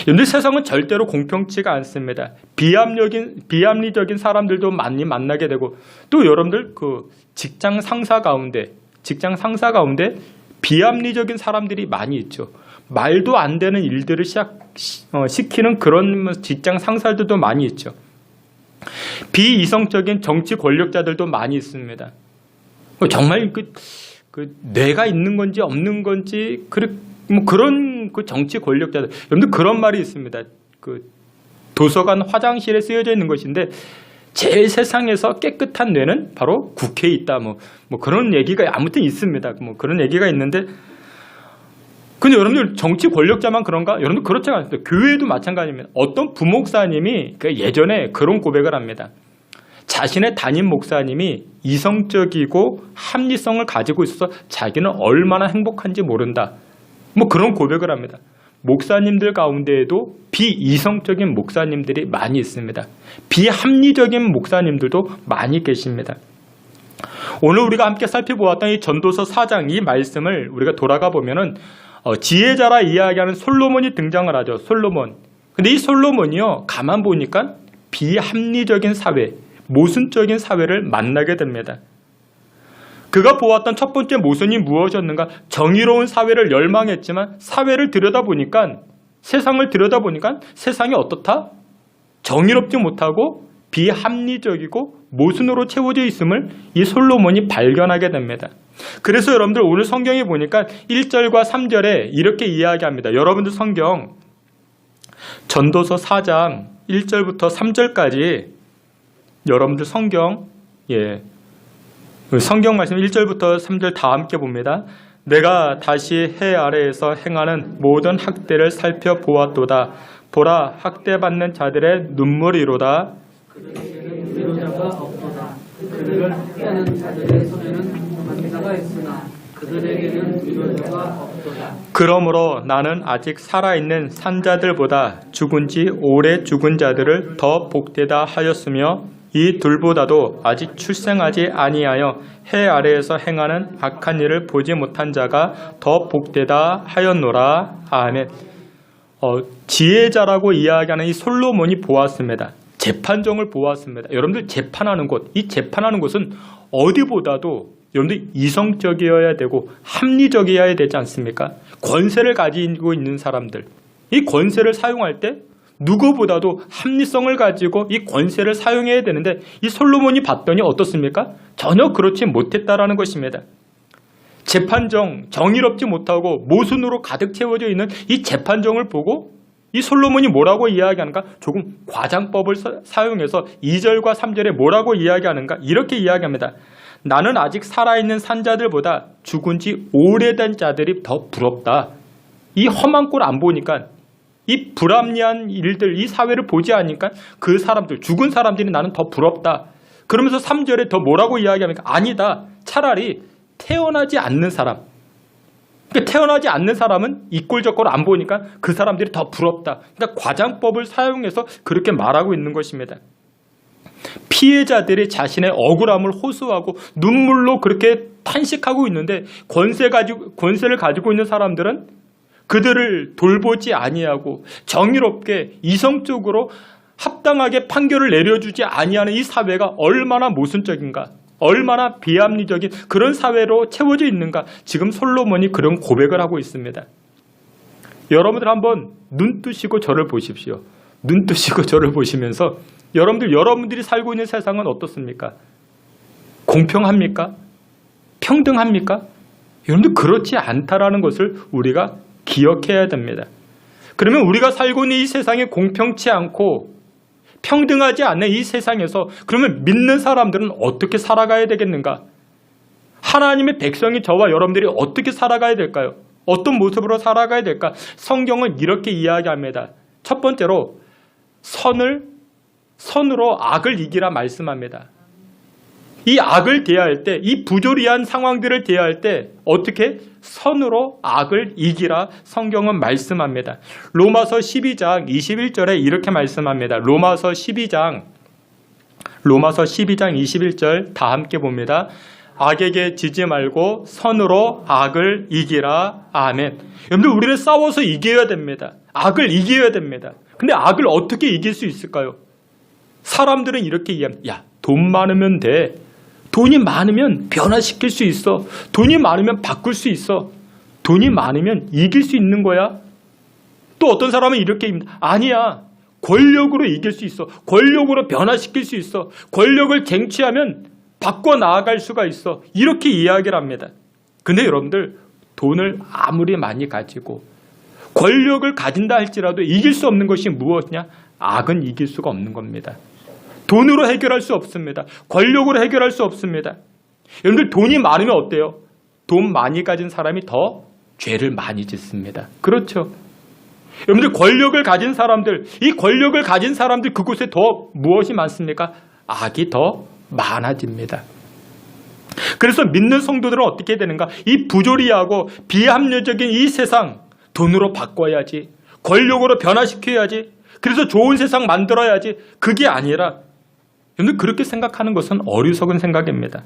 여러분들 세상은 절대로 공평치가 않습니다. 비합리적인 사람들도 많이 만나게 되고 또 여러분들 그 직장 상사 가운데 비합리적인 사람들이 많이 있죠. 말도 안 되는 일들을 시키는 그런 직장 상사들도 많이 있죠. 비이성적인 정치 권력자들도 많이 있습니다. 정말 뇌가 있는 건지 없는 건지 그런 그 정치 권력자들, 여러분들 그런 말이 있습니다. 그 도서관 화장실에 쓰여져 있는 것인데 제일 세상에서 깨끗한 뇌는 바로 국회에 있다. 뭐 그런 얘기가 아무튼 있습니다. 뭐 그런 얘기가 있는데, 근데 여러분들 정치 권력자만 그런가? 여러분들 그렇지 않습니다. 교회도 마찬가지입니다. 어떤 부목사님이 예전에 그런 고백을 합니다. 자신의 담임 목사님이 이성적이고 합리성을 가지고 있어서 자기는 얼마나 행복한지 모른다. 뭐 그런 고백을 합니다. 목사님들 가운데에도 비이성적인 목사님들이 많이 있습니다. 비합리적인 목사님들도 많이 계십니다. 오늘 우리가 함께 살펴보았던 이 전도서 4장 이 말씀을 우리가 돌아가 보면은 지혜자라 이야기하는 솔로몬이 등장을 하죠. 솔로몬. 근데 이 솔로몬이요, 가만 보니까 비합리적인 사회, 모순적인 사회를 만나게 됩니다. 그가 보았던 첫 번째 모순이 무엇이었는가? 정의로운 사회를 열망했지만 사회를 들여다보니까, 세상을 들여다보니까 세상이 어떻다? 정의롭지 못하고 비합리적이고 모순으로 채워져 있음을 이 솔로몬이 발견하게 됩니다. 그래서 여러분들 오늘 성경에 보니까 1절과 3절에 이렇게 이야기합니다. 여러분들 성경 전도서 4장 1절부터 3절까지 여러분들 성경 성경 말씀 1절부터 3절 다 함께 봅니다. 내가 다시 해 아래에서 행하는 모든 학대를 살펴보았도다. 보라, 학대받는 자들의 눈물이로다. 그들에게는 위로자가 없도다. 그들을 학대하는 자들의 손에는 반사가 있으나 그들에게는 위로자가 없도다. 그러므로 나는 아직 살아있는 산자들보다 죽은 지 오래 죽은 자들을 더 복되다 하였으며 이 둘보다도 아직 출생하지 아니하여 해 아래에서 행하는 악한 일을 보지 못한 자가 더 복되다 하였노라. 아멘. 지혜자라고 이야기하는 이 솔로몬이 보았습니다. 재판정을 보았습니다. 여러분들 재판하는 곳, 이 재판하는 곳은 어디보다도 여러분들 이성적이어야 되고 합리적이어야 되지 않습니까? 권세를 가지고 있는 사람들, 이 권세를 사용할 때 누구보다도 합리성을 가지고 이 권세를 사용해야 되는데 이 솔로몬이 봤더니 어떻습니까? 전혀 그렇지 못했다라는 것입니다. 재판정, 정의롭지 못하고 모순으로 가득 채워져 있는 이 재판정을 보고 이 솔로몬이 뭐라고 이야기하는가? 조금 과장법을 사용해서 2절과 3절에 뭐라고 이야기하는가? 이렇게 이야기합니다. 나는 아직 살아있는 산자들보다 죽은 지 오래된 자들이 더 부럽다. 이 험한 꼴 안 보니까 이 불합리한 일들, 이 사회를 보지 않으니까 그 사람들, 죽은 사람들이 나는 더 부럽다. 그러면서 3절에 더 뭐라고 이야기합니까? 아니다. 차라리 태어나지 않는 사람. 그러니까 태어나지 않는 사람은 이꼴저꼴 안 보니까 그 사람들이 더 부럽다. 그러니까 과장법을 사용해서 그렇게 말하고 있는 것입니다. 피해자들이 자신의 억울함을 호소하고 눈물로 그렇게 탄식하고 있는데 권세를 가지고 있는 사람들은 그들을 돌보지 아니하고 정의롭게 이성적으로 합당하게 판결을 내려주지 아니하는 이 사회가 얼마나 모순적인가, 얼마나 비합리적인 그런 사회로 채워져 있는가. 지금 솔로몬이 그런 고백을 하고 있습니다. 여러분들 한번 눈 뜨시고 저를 보십시오. 눈 뜨시고 저를 보시면서 여러분들이 살고 있는 세상은 어떻습니까? 공평합니까? 평등합니까? 여러분들 그렇지 않다라는 것을 우리가 기억해야 됩니다. 그러면 우리가 살고 있는 이 세상이 공평치 않고 평등하지 않는 이 세상에서 그러면 믿는 사람들은 어떻게 살아가야 되겠는가? 하나님의 백성이 저와 여러분들이 어떻게 살아가야 될까요? 어떤 모습으로 살아가야 될까? 성경은 이렇게 이야기합니다. 첫 번째로 선으로 악을 이기라 말씀합니다. 이 악을 대할 때, 이 부조리한 상황들을 대할 때 어떻게 선으로 악을 이기라 성경은 말씀합니다. 로마서 12장 21절에 이렇게 말씀합니다. 로마서 12장 21절 다 함께 봅니다. 악에게 지지 말고 선으로 악을 이기라. 아멘. 여러분들 우리는 싸워서 이겨야 됩니다. 악을 이겨야 됩니다. 근데 악을 어떻게 이길 수 있을까요? 사람들은 이렇게 이야기합니다. 야, 돈 많으면 돼. 돈이 많으면 변화시킬 수 있어. 돈이 많으면 바꿀 수 있어. 돈이 많으면 이길 수 있는 거야. 또 어떤 사람은 이렇게 얘기합니다. 아니야. 권력으로 이길 수 있어. 권력으로 변화시킬 수 있어. 권력을 쟁취하면 바꿔 나아갈 수가 있어. 이렇게 이야기를 합니다. 근데 여러분들 돈을 아무리 많이 가지고 권력을 가진다 할지라도 이길 수 없는 것이 무엇이냐? 악은 이길 수가 없는 겁니다. 돈으로 해결할 수 없습니다. 권력으로 해결할 수 없습니다. 여러분들 돈이 많으면 어때요? 돈 많이 가진 사람이 더 죄를 많이 짓습니다. 그렇죠? 여러분들 권력을 가진 사람들, 이 권력을 가진 사람들 그곳에 더 무엇이 많습니까? 악이 더 많아집니다. 그래서 믿는 성도들은 어떻게 되는가? 이 부조리하고 비합리적인 이 세상 돈으로 바꿔야지. 권력으로 변화시켜야지. 그래서 좋은 세상 만들어야지. 그게 아니라 여러분들 그렇게 생각하는 것은 어리석은 생각입니다.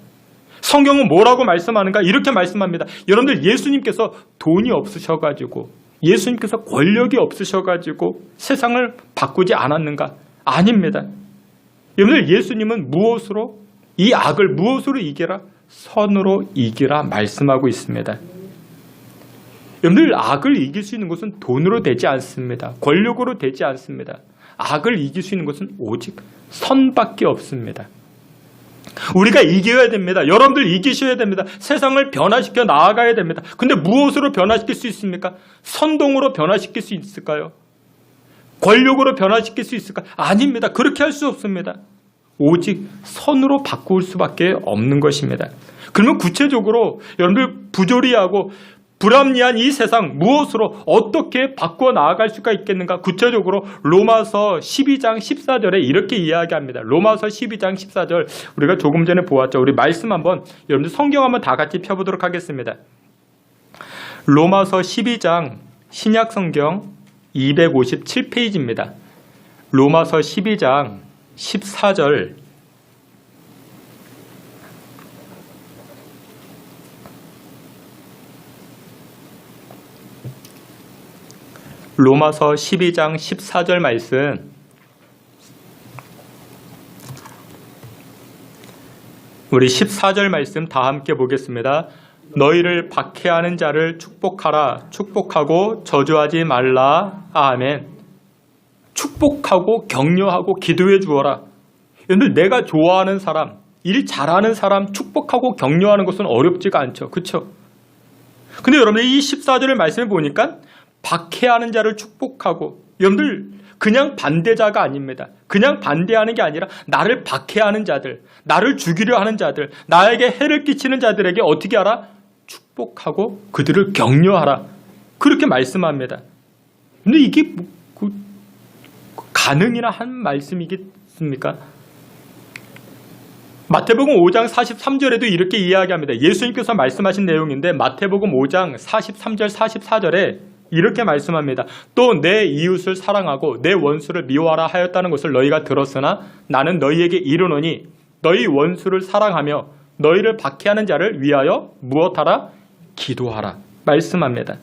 성경은 뭐라고 말씀하는가? 이렇게 말씀합니다. 여러분들 예수님께서 돈이 없으셔가지고 예수님께서 권력이 없으셔가지고 세상을 바꾸지 않았는가? 아닙니다. 여러분들 예수님은 무엇으로? 이 악을 무엇으로 이기라? 선으로 이기라 말씀하고 있습니다. 여러분들 악을 이길 수 있는 것은 돈으로 되지 않습니다. 권력으로 되지 않습니다. 악을 이길 수 있는 것은 오직 선밖에 없습니다. 우리가 이겨야 됩니다. 여러분들 이기셔야 됩니다. 세상을 변화시켜 나아가야 됩니다. 근데 무엇으로 변화시킬 수 있습니까? 선동으로 변화시킬 수 있을까요? 권력으로 변화시킬 수 있을까? 아닙니다. 그렇게 할 수 없습니다. 오직 선으로 바꿀 수밖에 없는 것입니다. 그러면 구체적으로 여러분들 부조리하고 불합리한 이 세상 무엇으로 어떻게 바꿔 나아갈 수가 있겠는가? 구체적으로 로마서 12장 14절에 이렇게 이야기합니다. 로마서 12장 14절 우리가 조금 전에 보았죠. 우리 말씀 한번 여러분들 성경 한번 다 같이 펴보도록 하겠습니다. 로마서 12장 신약 성경 257페이지입니다. 로마서 12장 14절 로마서 12장 14절 말씀 우리 14절 말씀 다 함께 보겠습니다. 너희를 박해하는 자를 축복하라. 축복하고 저주하지 말라. 아멘. 축복하고 격려하고 기도해 주어라. 여러분들 내가 좋아하는 사람, 일 잘하는 사람 축복하고 격려하는 것은 어렵지가 않죠. 그렇죠? 근데 여러분들 이 14절을 말씀해 보니까 박해하는 자를 축복하고 여러분들 그냥 반대자가 아닙니다. 그냥 반대하는 게 아니라 나를 박해하는 자들, 나를 죽이려 하는 자들, 나에게 해를 끼치는 자들에게 어떻게 하라? 축복하고 그들을 격려하라. 그렇게 말씀합니다. 근데 이게 가능이나 한 말씀이겠습니까? 마태복음 5장 43절에도 이렇게 이야기합니다. 예수님께서 말씀하신 내용인데 마태복음 5장 43절 44절에 이렇게 말씀합니다. 또 내 이웃을 사랑하고 내 원수를 미워하라 하였다는 것을 너희가 들었으나 나는 너희에게 이르노니 너희 원수를 사랑하며 너희를 박해하는 자를 위하여 무엇하라? 기도하라 말씀합니다.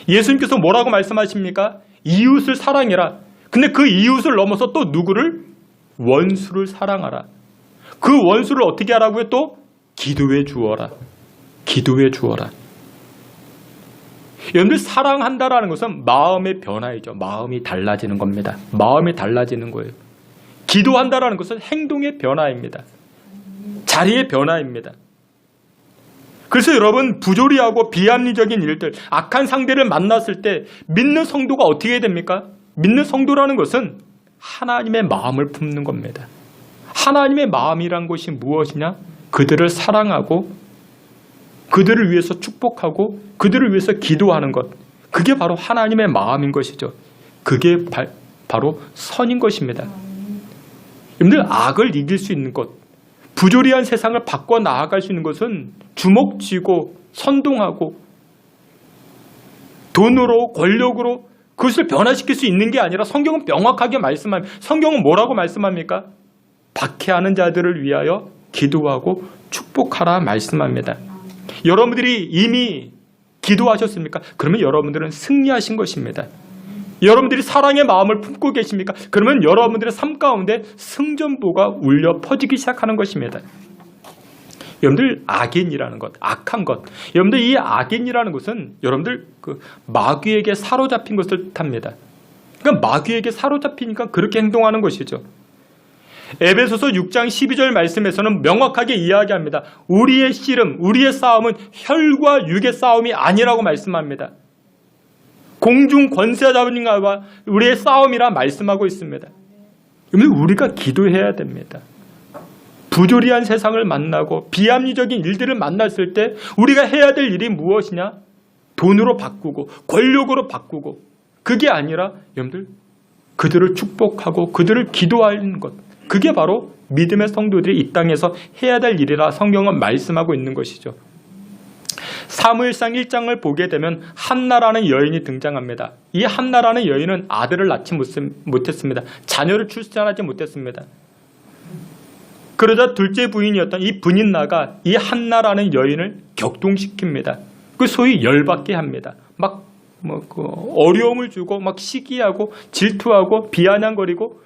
예수님께서 뭐라고 말씀하십니까? 이웃을 사랑해라. 근데 그 이웃을 넘어서 또 누구를? 원수를 사랑하라. 그 원수를 어떻게 하라고요? 또 기도해 주어라. 기도해 주어라. 여러분들 사랑한다라는 것은 마음의 변화이죠. 마음이 달라지는 겁니다. 마음이 달라지는 거예요. 기도한다라는 것은 행동의 변화입니다. 자리의 변화입니다. 그래서 여러분 부조리하고 비합리적인 일들, 악한 상대를 만났을 때 믿는 성도가 어떻게 됩니까? 믿는 성도라는 것은 하나님의 마음을 품는 겁니다. 하나님의 마음이란 것이 무엇이냐? 그들을 사랑하고 그들을 위해서 축복하고 그들을 위해서 기도하는 것. 그게 바로 하나님의 마음인 것이죠. 그게 바로 선인 것입니다. 여러분들 악을 이길 수 있는 것, 부조리한 세상을 바꿔 나아갈 수 있는 것은 주먹 쥐고 선동하고 돈으로 권력으로 그것을 변화시킬 수 있는 게 아니라 성경은 명확하게 말씀합니다. 성경은 뭐라고 말씀합니까? 박해하는 자들을 위하여 기도하고 축복하라 말씀합니다. 여러분들이 이미 기도하셨습니까? 그러면 여러분들은 승리하신 것입니다. 여러분들이 사랑의 마음을 품고 계십니까? 그러면 여러분들의 삶 가운데 승전보가 울려 퍼지기 시작하는 것입니다. 여러분들 악인이라는 것, 악한 것. 여러분들 이 악인이라는 것은 여러분들 그 마귀에게 사로잡힌 것을 뜻합니다. 그러니까 마귀에게 사로잡히니까 그렇게 행동하는 것이죠. 에베소서 6장 12절 말씀에서는 명확하게 이야기합니다. 우리의 씨름, 우리의 싸움은 혈과 육의 싸움이 아니라고 말씀합니다. 공중 권세자분과 우리의 싸움이라 말씀하고 있습니다. 그러면 우리가 기도해야 됩니다. 부조리한 세상을 만나고 비합리적인 일들을 만났을 때 우리가 해야 될 일이 무엇이냐? 돈으로 바꾸고 권력으로 바꾸고 그게 아니라 여러분들 그들을 축복하고 그들을 기도하는 것. 그게 바로 믿음의 성도들이 이 땅에서 해야 될 일이라 성경은 말씀하고 있는 것이죠. 사무엘상 1장을 보게 되면 한나라는 여인이 등장합니다. 이 한나라는 여인은 아들을 낳지 못했습니다. 자녀를 출산하지 못했습니다. 그러자 둘째 부인이었던 이 분인나가 이 한나라는 여인을 격동시킵니다. 그 소위 열받게 합니다. 막 어려움을 주고 막 시기하고 질투하고 비아냥거리고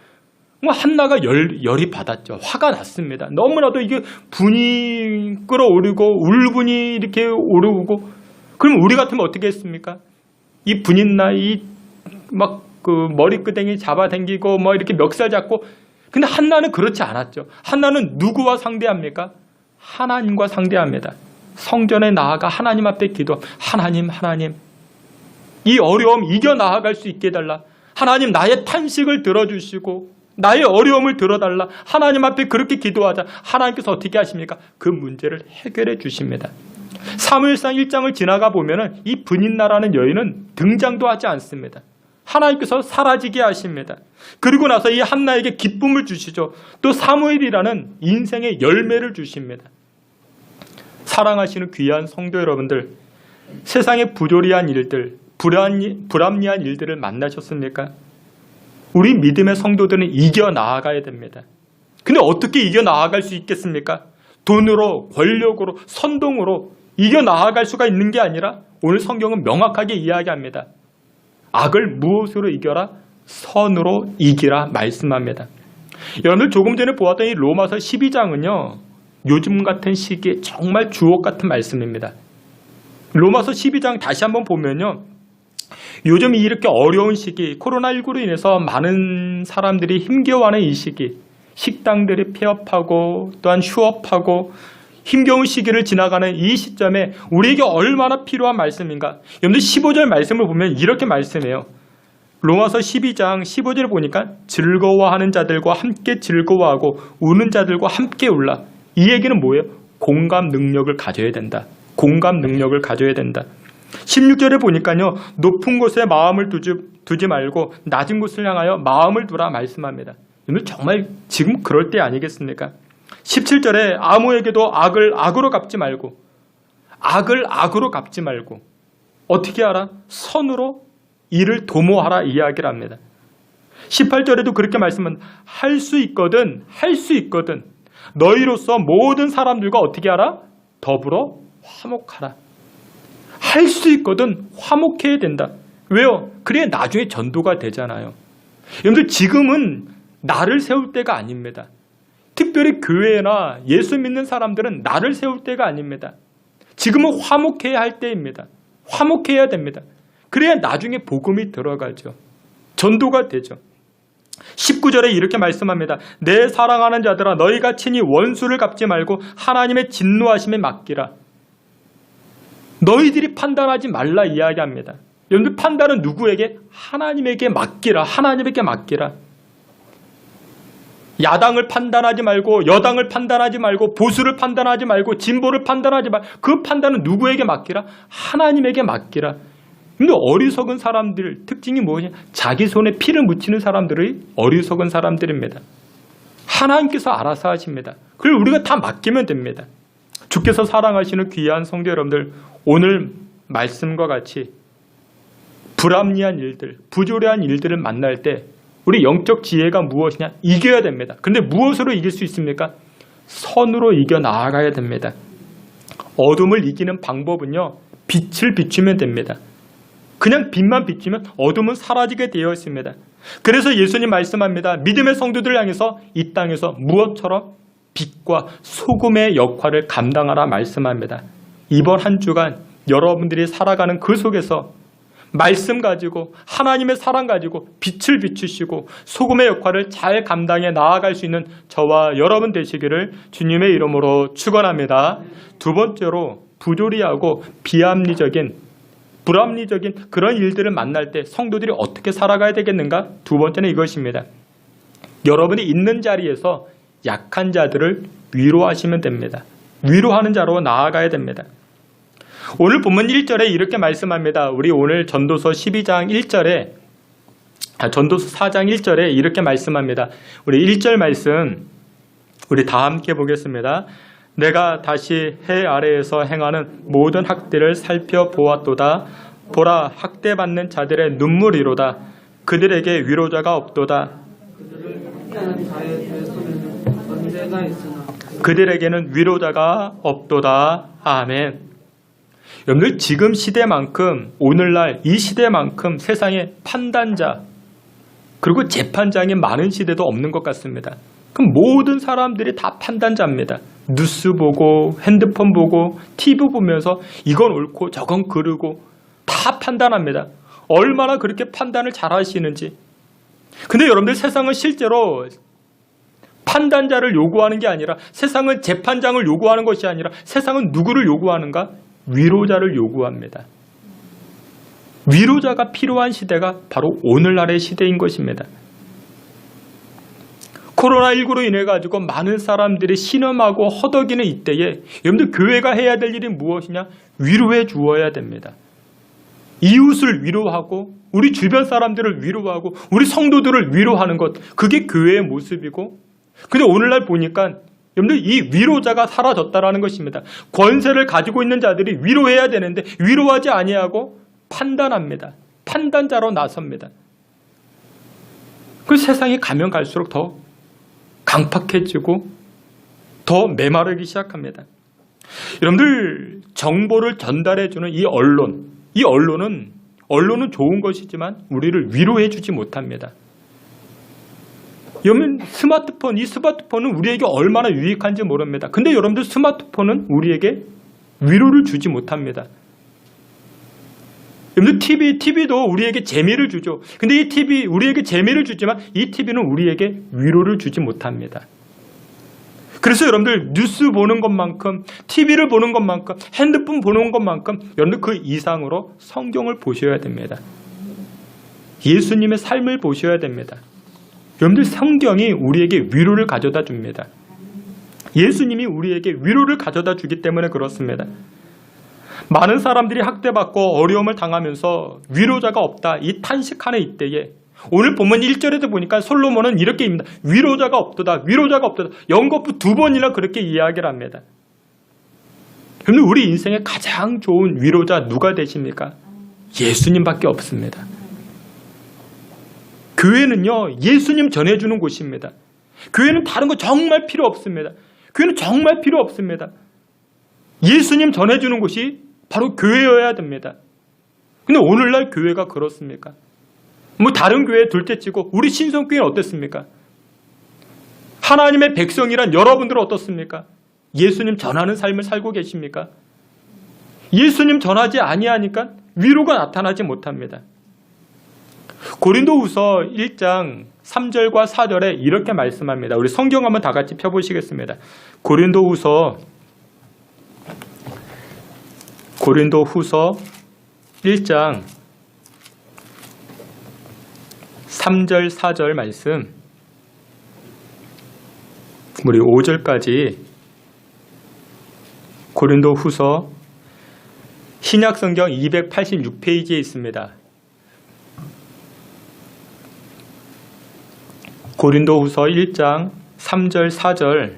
한나가 열이 받았죠. 화가 났습니다. 너무나도 이게 분이 끓어오르고 울분이 이렇게 오르고 그럼 우리 같으면 어떻게 했습니까? 이 분인나 막 그 머리끄댕이 잡아당기고 뭐 이렇게 멱살 잡고 근데 한나는 그렇지 않았죠. 한나는 누구와 상대합니까? 하나님과 상대합니다. 성전에 나아가 하나님 앞에 기도. 하나님 이 어려움 이겨 나아갈 수 있게 해달라. 하나님 나의 탄식을 들어주시고 나의 어려움을 들어달라. 하나님 앞에 그렇게 기도하자. 하나님께서 어떻게 하십니까? 그 문제를 해결해 주십니다. 사무엘상 1장을 지나가 보면은 이 분인나라는 여인은 등장도 하지 않습니다. 하나님께서 사라지게 하십니다. 그리고 나서 이 한나에게 기쁨을 주시죠. 또 사무엘이라는 인생의 열매를 주십니다. 사랑하시는 귀한 성도 여러분들, 세상의 부조리한 일들, 불합리한 일들을 만나셨습니까? 우리 믿음의 성도들은 이겨 나아가야 됩니다. 근데 어떻게 이겨 나아갈 수 있겠습니까? 돈으로, 권력으로, 선동으로 이겨 나아갈 수가 있는 게 아니라 오늘 성경은 명확하게 이야기합니다. 악을 무엇으로 이겨라? 선으로 이기라 말씀합니다. 여러분들 조금 전에 보았던 이 로마서 12장은요. 요즘 같은 시기에 정말 주옥 같은 말씀입니다. 로마서 12장 다시 한번 보면요. 요즘 이렇게 어려운 시기, 코로나19로 인해서 많은 사람들이 힘겨워하는 이 시기, 식당들이 폐업하고 또한 휴업하고 힘겨운 시기를 지나가는 이 시점에 우리에게 얼마나 필요한 말씀인가. 여러분들 15절 말씀을 보면 이렇게 말씀해요. 로마서 12장 15절을 보니까 즐거워하는 자들과 함께 즐거워하고 우는 자들과 함께 울라. 이 얘기는 뭐예요? 공감 능력을 가져야 된다. 공감 능력을 가져야 된다. 16절에 보니까요. 높은 곳에 마음을 두지 말고 낮은 곳을 향하여 마음을 두라 말씀합니다. 여러분 정말 지금 그럴 때 아니겠습니까? 17절에 아무에게도 악을 악으로 갚지 말고 악을 악으로 갚지 말고 어떻게 하라? 선으로 이를 도모하라 이야기를 합니다. 18절에도 그렇게 말씀합니다. 할 수 있거든 너희로서 모든 사람들과 어떻게 하라? 더불어 화목하라. 할 수 있거든 화목해야 된다. 왜요? 그래야 나중에 전도가 되잖아요. 여러분들 지금은 나를 세울 때가 아닙니다. 특별히 교회나 예수 믿는 사람들은 나를 세울 때가 아닙니다. 지금은 화목해야 할 때입니다. 화목해야 됩니다. 그래야 나중에 복음이 들어가죠. 전도가 되죠. 19절에 이렇게 말씀합니다. 내 사랑하는 자들아 너희가 친히 원수를 갚지 말고 하나님의 진노하심에 맡기라. 너희들이 판단하지 말라 이야기합니다. 여러분들 판단은 누구에게? 하나님에게 맡기라. 하나님에게 맡기라. 야당을 판단하지 말고 여당을 판단하지 말고 보수를 판단하지 말고 진보를 판단하지 말고 그 판단은 누구에게 맡기라? 하나님에게 맡기라. 근데 어리석은 사람들 특징이 뭐냐? 자기 손에 피를 묻히는 사람들이 어리석은 사람들입니다. 하나님께서 알아서 하십니다. 그걸 우리가 다 맡기면 됩니다. 주께서 사랑하시는 귀한 성도 여러분들, 오늘 말씀과 같이 불합리한 일들, 부조리한 일들을 만날 때 우리 영적 지혜가 무엇이냐? 이겨야 됩니다. 근데 무엇으로 이길 수 있습니까? 선으로 이겨 나아가야 됩니다. 어둠을 이기는 방법은요, 빛을 비추면 됩니다. 그냥 빛만 비추면 어둠은 사라지게 되어 있습니다. 그래서 예수님 말씀합니다. 믿음의 성도들을 향해서 이 땅에서 무엇처럼 빛과 소금의 역할을 감당하라 말씀합니다. 이번 한 주간 여러분들이 살아가는 그 속에서 말씀 가지고 하나님의 사랑 가지고 빛을 비추시고 소금의 역할을 잘 감당해 나아갈 수 있는 저와 여러분 되시기를 주님의 이름으로 축원합니다. 두 번째로 부조리하고 불합리적인 그런 일들을 만날 때 성도들이 어떻게 살아가야 되겠는가? 두 번째는 이것입니다. 여러분이 있는 자리에서 약한 자들을 위로하시면 됩니다. 위로하는 자로 나아가야 됩니다. 오늘 본문 1절에 이렇게 말씀합니다. 우리 오늘 전도서 12장 1절에 전도서 4장 1절에 이렇게 말씀합니다. 우리 1절 말씀 우리 다 함께 보겠습니다. 내가 다시 해 아래에서 행하는 모든 학대를 살펴보았도다. 보라, 학대받는 자들의 눈물이로다. 그들에게 위로자가 없도다. 그들에게는 위로자가 없도다. 아멘. 여러분들 지금 시대만큼 오늘날 이 시대만큼 세상에 판단자 그리고 재판장이 많은 시대도 없는 것 같습니다. 그럼 모든 사람들이 다 판단자입니다. 뉴스 보고 핸드폰 보고 TV 보면서 이건 옳고 저건 그르고 다 판단합니다. 얼마나 그렇게 판단을 잘 하시는지. 근데 여러분들 세상은 실제로 판단자를 요구하는 게 아니라 세상은 재판장을 요구하는 것이 아니라 세상은 누구를 요구하는가? 위로자를 요구합니다. 위로자가 필요한 시대가 바로 오늘날의 시대인 것입니다. 코로나19로 인해 가지고 많은 사람들이 신음하고 허덕이는 이때에 여러분들 교회가 해야 될 일이 무엇이냐? 위로해 주어야 됩니다. 이웃을 위로하고 우리 주변 사람들을 위로하고 우리 성도들을 위로하는 것, 그게 교회의 모습이고, 근데 오늘날 보니까 여러분들 이 위로자가 사라졌다라는 것입니다. 권세를 가지고 있는 자들이 위로해야 되는데 위로하지 아니하고 판단합니다. 판단자로 나섭니다. 그 세상이 가면 갈수록 더 강팍해지고 더 메마르기 시작합니다. 여러분들 정보를 전달해주는 이 언론은 좋은 것이지만 우리를 위로해 주지 못합니다. 여러분 이 스마트폰은 우리에게 얼마나 유익한지 모릅니다. 근데 여러분들 스마트폰은 우리에게 위로를 주지 못합니다. 여러분들 TV도 우리에게 재미를 주죠. 근데 이 TV 우리에게 재미를 주지만 이 TV는 우리에게 위로를 주지 못합니다. 그래서 여러분들 뉴스 보는 것만큼 TV를 보는 것만큼 핸드폰 보는 것만큼 여러분들 그 이상으로 성경을 보셔야 됩니다. 예수님의 삶을 보셔야 됩니다. 여러분들 성경이 우리에게 위로를 가져다 줍니다. 예수님이 우리에게 위로를 가져다 주기 때문에 그렇습니다. 많은 사람들이 학대받고 어려움을 당하면서 위로자가 없다. 이 탄식하는 이때에 오늘 본문 1절에도 보니까 솔로몬은 이렇게 입니다. 위로자가 없도다. 위로자가 없도다. 연거푸 2번이나 그렇게 이야기를 합니다. 그런데 우리 인생의 가장 좋은 위로자 누가 되십니까? 예수님밖에 없습니다. 교회는요, 예수님 전해주는 곳입니다. 교회는 다른 거 정말 필요 없습니다. 교회는 정말 필요 없습니다. 예수님 전해주는 곳이 바로 교회여야 됩니다. 근데 오늘날 교회가 그렇습니까? 뭐 다른 교회 둘째치고 우리 신성교회는 어떻습니까? 하나님의 백성이란 여러분들은 어떻습니까? 예수님 전하는 삶을 살고 계십니까? 예수님 전하지 아니하니까 위로가 나타나지 못합니다. 고린도후서 1장 3절과 4절에 이렇게 말씀합니다. 우리 성경 한번 다 같이 펴보시겠습니다. 고린도후서 1장 3절 4절 말씀, 우리 5절까지 고린도후서 신약성경 286페이지에 있습니다. 고린도후서 1장 3절 4절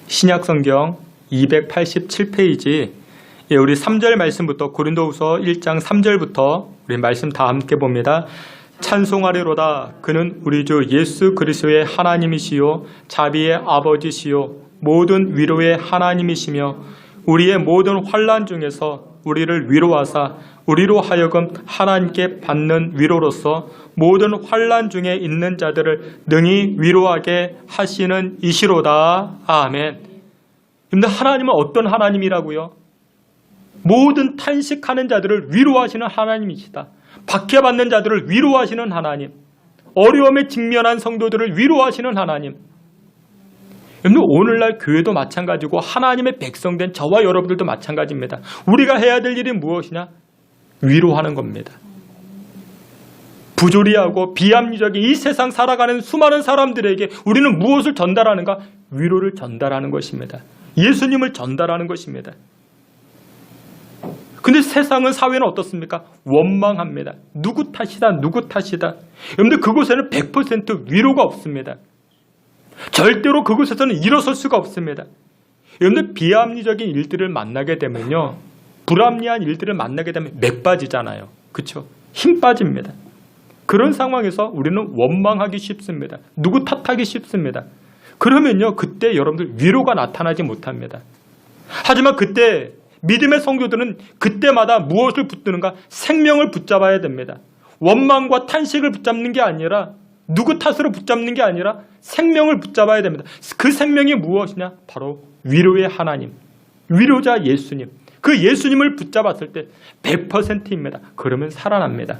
신약성경 287페이지, 우리 3절 말씀부터 고린도후서 1장 3절부터 우리 말씀 다 함께 봅니다. 찬송하리로다. 그는 우리 주 예수 그리스도의 하나님이시요 자비의 아버지시요 모든 위로의 하나님이시며 우리의 모든 환난 중에서 우리를 위로하사 우리로 하여금 하나님께 받는 위로로서 모든 환난 중에 있는 자들을 능히 위로하게 하시는 이시로다. 아멘. 근데 하나님은 어떤 하나님이라고요? 모든 탄식하는 자들을 위로하시는 하나님이시다. 박해받는 자들을 위로하시는 하나님, 어려움에 직면한 성도들을 위로하시는 하나님. 여러분, 오늘날 교회도 마찬가지고 하나님의 백성된 저와 여러분들도 마찬가지입니다. 우리가 해야 될 일이 무엇이냐? 위로하는 겁니다. 부조리하고 비합리적인 이 세상 살아가는 수많은 사람들에게 우리는 무엇을 전달하는가? 위로를 전달하는 것입니다. 예수님을 전달하는 것입니다. 근데 세상은, 사회는 어떻습니까? 원망합니다. 누구 탓이다, 누구 탓이다. 여러분들, 그곳에는 100% 위로가 없습니다. 절대로 그곳에서는 일어설 수가 없습니다. 여러분들, 비합리적인 일들을 만나게 되면요, 불합리한 일들을 만나게 되면 맥 빠지잖아요. 그렇죠? 힘 빠집니다. 그런 상황에서 우리는 원망하기 쉽습니다. 누구 탓하기 쉽습니다. 그러면요, 그때 여러분들 위로가 나타나지 못합니다. 하지만 그때 믿음의 성도들은 그때마다 무엇을 붙드는가? 생명을 붙잡아야 됩니다. 원망과 탄식을 붙잡는 게 아니라, 누구 탓으로 붙잡는 게 아니라 생명을 붙잡아야 됩니다. 그 생명이 무엇이냐? 바로 위로의 하나님, 위로자 예수님. 그 예수님을 붙잡았을 때 100%입니다. 그러면 살아납니다.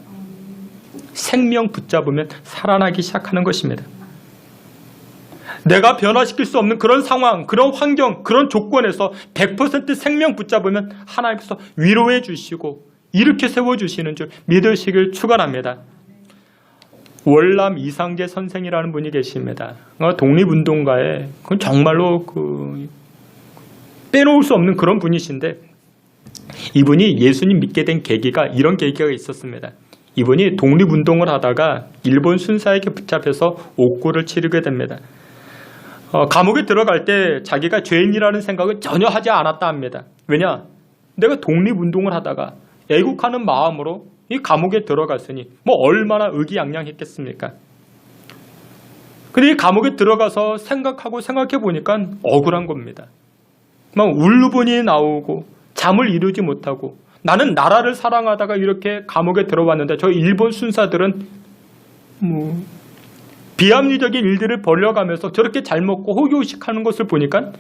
생명 붙잡으면 살아나기 시작하는 것입니다. 내가 변화시킬 수 없는 그런 상황, 그런 환경, 그런 조건에서 100% 생명 붙잡으면 하나님께서 위로해 주시고 이렇게 세워주시는 줄 믿으시길 축원합니다. 월남 이상재 선생이라는 분이 계십니다. 독립운동가에 정말로 빼놓을 수 없는 그런 분이신데, 이분이 예수님 믿게 된 계기가 이런 계기가 있었습니다. 이분이 독립운동을 하다가 일본 순사에게 붙잡혀서 옥고를 치르게 됩니다. 감옥에 들어갈 때 자기가 죄인이라는 생각을 전혀 하지 않았다 합니다. 왜냐? 내가 독립운동을 하다가 애국하는 마음으로 이 감옥에 들어갔으니 뭐 얼마나 의기양양했겠습니까? 근데 이 감옥에 들어가서 생각해 보니까 억울한 겁니다. 막 울분이 나오고 잠을 이루지 못하고, 나는 나라를 사랑하다가 이렇게 감옥에 들어왔는데 저 일본 순사들은 비합리적인 일들을 벌려가면서 저렇게 잘 먹고 호기호식하는 것을 보니까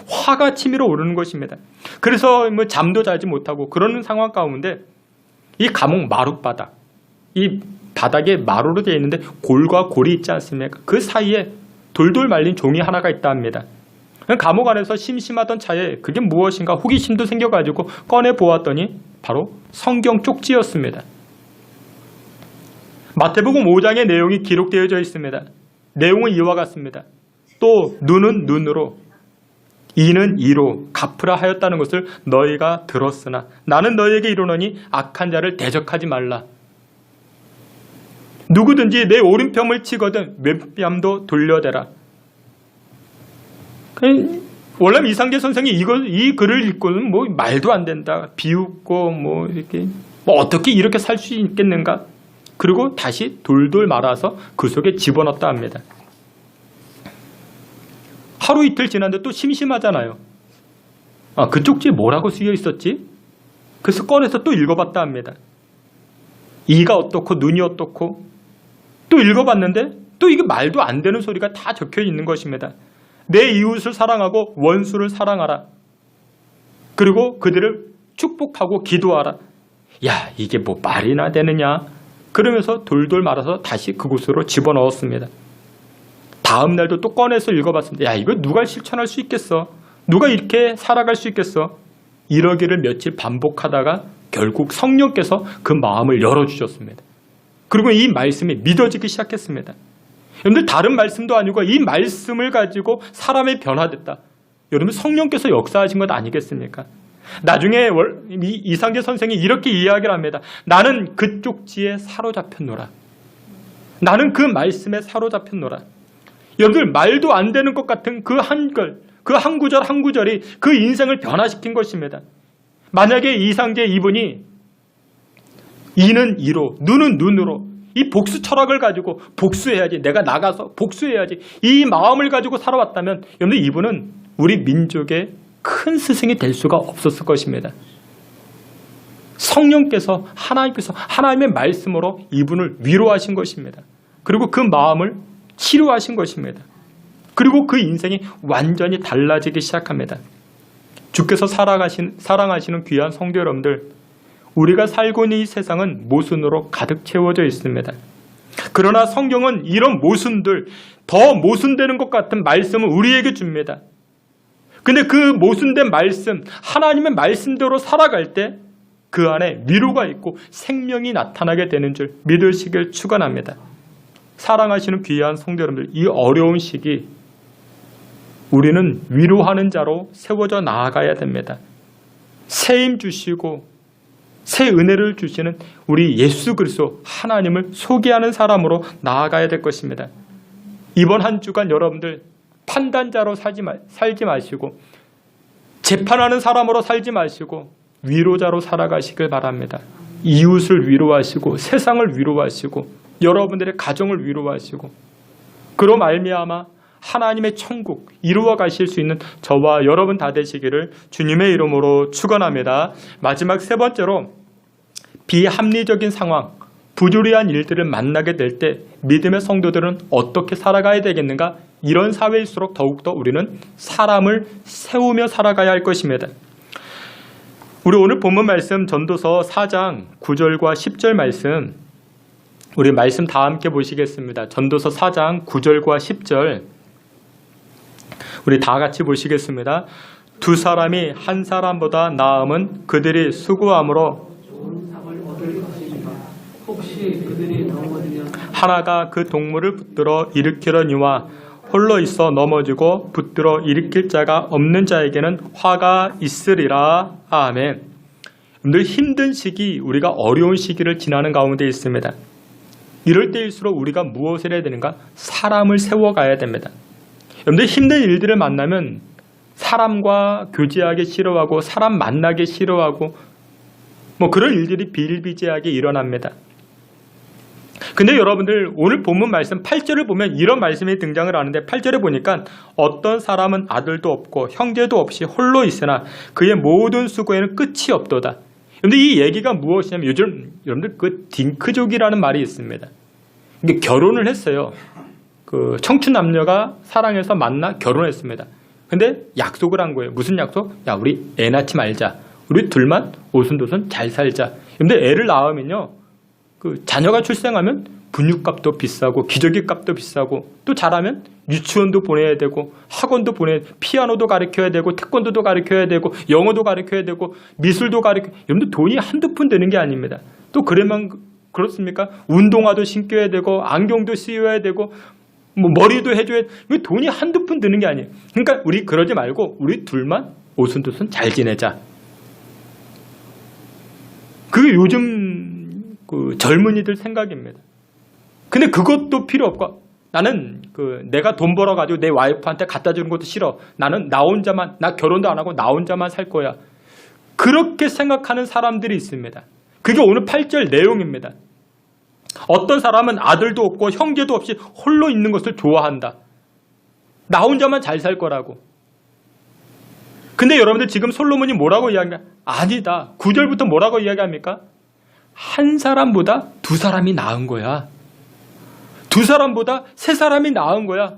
화가 치밀어 오르는 것입니다. 그래서 잠도 자지 못하고 그러는 상황 가운데 이 감옥 마룻바닥, 이 바닥에 마루로 되어 있는데 골과 골이 있지 않습니까? 그 사이에 돌돌 말린 종이 하나가 있다 합니다. 감옥 안에서 심심하던 차에 그게 무엇인가 호기심도 생겨가지고 꺼내 보았더니 바로 성경 쪽지였습니다. 마태복음 5장의 내용이 기록되어져 있습니다. 내용은 이와 같습니다. 또 눈은 눈으로, 이는 이로 갚으라 하였다는 것을 너희가 들었으나 나는 너희에게 이르노니 악한 자를 대적하지 말라. 누구든지 내 오른편을 치거든 왼뺨도 돌려대라. 원래 이상재 선생이 이 글을 읽고는 뭐 말도 안 된다, 비웃고 뭐 이렇게 뭐 어떻게 이렇게 살 수 있겠는가? 그리고 다시 돌돌 말아서 그 속에 집어넣었다 합니다. 하루 이틀 지났는데 또 심심하잖아요. 그 쪽지에 뭐라고 쓰여 있었지? 그래서 꺼내서 또 읽어봤다 합니다. 이가 어떻고 눈이 어떻고 또 읽어봤는데 또 이게 말도 안 되는 소리가 다 적혀 있는 것입니다. 내 이웃을 사랑하고 원수를 사랑하라. 그리고 그들을 축복하고 기도하라. 야, 이게 뭐 말이나 되느냐? 그러면서 돌돌 말아서 다시 그곳으로 집어넣었습니다. 다음 날도 또 꺼내서 읽어봤습니다. 야, 이거 누가 실천할 수 있겠어? 누가 이렇게 살아갈 수 있겠어? 이러기를 며칠 반복하다가 결국 성령께서 그 마음을 열어주셨습니다. 그리고 이 말씀이 믿어지기 시작했습니다. 여러분들 다른 말씀도 아니고 이 말씀을 가지고 사람이 변화됐다. 여러분 성령께서 역사하신 것 아니겠습니까? 나중에 이상재 선생이 이렇게 이야기를 합니다. 나는 그 쪽지에 사로잡혔노라. 나는 그 말씀에 사로잡혔노라. 여러분들 말도 안 되는 것 같은 그 한글, 그 한 구절 한 구절이 그 인생을 변화시킨 것입니다. 만약에 이상재 이분이 이는 이로, 눈은 눈으로 이 복수 철학을 가지고 복수해야지, 내가 나가서 복수해야지 이 마음을 가지고 살아왔다면 여러분들 이분은 우리 민족의 큰 스승이 될 수가 없었을 것입니다. 성령께서 하나님의 말씀으로 이분을 위로하신 것입니다. 그리고 그 마음을 치료하신 것입니다. 그리고 그 인생이 완전히 달라지기 시작합니다. 주께서 사랑하시는 귀한 성도 여러분들, 우리가 살고 있는 이 세상은 모순으로 가득 채워져 있습니다. 그러나 성경은 이런 모순들, 더 모순되는 것 같은 말씀을 우리에게 줍니다. 근데 그 모순된 말씀, 하나님의 말씀대로 살아갈 때 그 안에 위로가 있고 생명이 나타나게 되는 줄 믿으시길 축원합니다. 사랑하시는 귀한 성도 여러분들, 이 어려운 시기 우리는 위로하는 자로 세워져 나아가야 됩니다. 새 힘 주시고 새 은혜를 주시는 우리 예수 그리스도 하나님을 소개하는 사람으로 나아가야 될 것입니다. 이번 한 주간 여러분들 판단자로 살지 마시고 재판하는 사람으로 살지 마시고 위로자로 살아가시길 바랍니다. 이웃을 위로하시고 세상을 위로하시고 여러분들의 가정을 위로하시고 그로 말미암아 하나님의 천국 이루어 가실 수 있는 저와 여러분 다 되시기를 주님의 이름으로 축원합니다. 마지막 세 번째로 비합리적인 상황, 부조리한 일들을 만나게 될 때 믿음의 성도들은 어떻게 살아가야 되겠는가? 이런 사회일수록 더욱더 우리는 사람을 세우며 살아가야 할 것입니다. 우리 오늘 본문 말씀 전도서 4장 9절과 10절 말씀, 우리 말씀 다 함께 보시겠습니다. 전도서 4장 9절과 10절 우리 다 같이 보시겠습니다. 두 사람이 한 사람보다 나음은 그들이 수고함으로 하나가 그 동물을 붙들어 일으키려니와 홀로 있어 넘어지고 붙들어 일으킬 자가 없는 자에게는 화가 있으리라. 아멘. 늘 힘든 시기, 우리가 어려운 시기를 지나는 가운데 있습니다. 이럴 때일수록 우리가 무엇을 해야 되는가? 사람을 세워가야 됩니다. 여러분들 힘든 일들을 만나면 사람과 교제하기 싫어하고 사람 만나기 싫어하고 뭐 그런 일들이 비일비재하게 일어납니다. 근데 여러분들 오늘 본문 말씀 8절을 보면 이런 말씀이 등장을 하는데 8절에 보니까 어떤 사람은 아들도 없고 형제도 없이 홀로 있으나 그의 모든 수고에는 끝이 없도다. 근데 이 얘기가 무엇이냐면 요즘 여러분들 그 딩크족이라는 말이 있습니다. 이게 결혼을 했어요. 그 청춘 남녀가 사랑해서 만나 결혼했습니다. 근데 약속을 한 거예요. 무슨 약속? 야, 우리 애 낳지 말자. 우리 둘만 오순도순 잘 살자. 근데 애를 낳으면요, 그 자녀가 출생하면 분유값도 비싸고 기저귀 값도 비싸고 또 잘하면 유치원도 보내야 되고 학원도 피아노도 가르쳐야 되고 태권도도 가르쳐야 되고 영어도 가르쳐야 되고 미술도 여러분들 돈이 한두 푼 되는 게 아닙니다. 또 그렇습니까? 운동화도 신겨야 되고 안경도 씌워야 되고 뭐 머리도 해줘야 돈이 한두 푼 드는 게 아니에요. 그러니까 우리 그러지 말고 우리 둘만 오순도순 잘 지내자. 그게 요즘 그 젊은이들 생각입니다. 근데 그것도 필요 없고 나는 내가 돈 벌어가지고 내 와이프한테 갖다 주는 것도 싫어. 나는 나 혼자만, 나 결혼도 안 하고 나 혼자만 살 거야. 그렇게 생각하는 사람들이 있습니다. 그게 오늘 8절 내용입니다. 어떤 사람은 아들도 없고 형제도 없이 홀로 있는 것을 좋아한다. 나 혼자만 잘 살 거라고. 근데 여러분들 지금 솔로몬이 뭐라고 이야기합니까? 아니다. 9절부터 뭐라고 이야기합니까? 한 사람보다 두 사람이 나은 거야. 두 사람보다 세 사람이 나은 거야.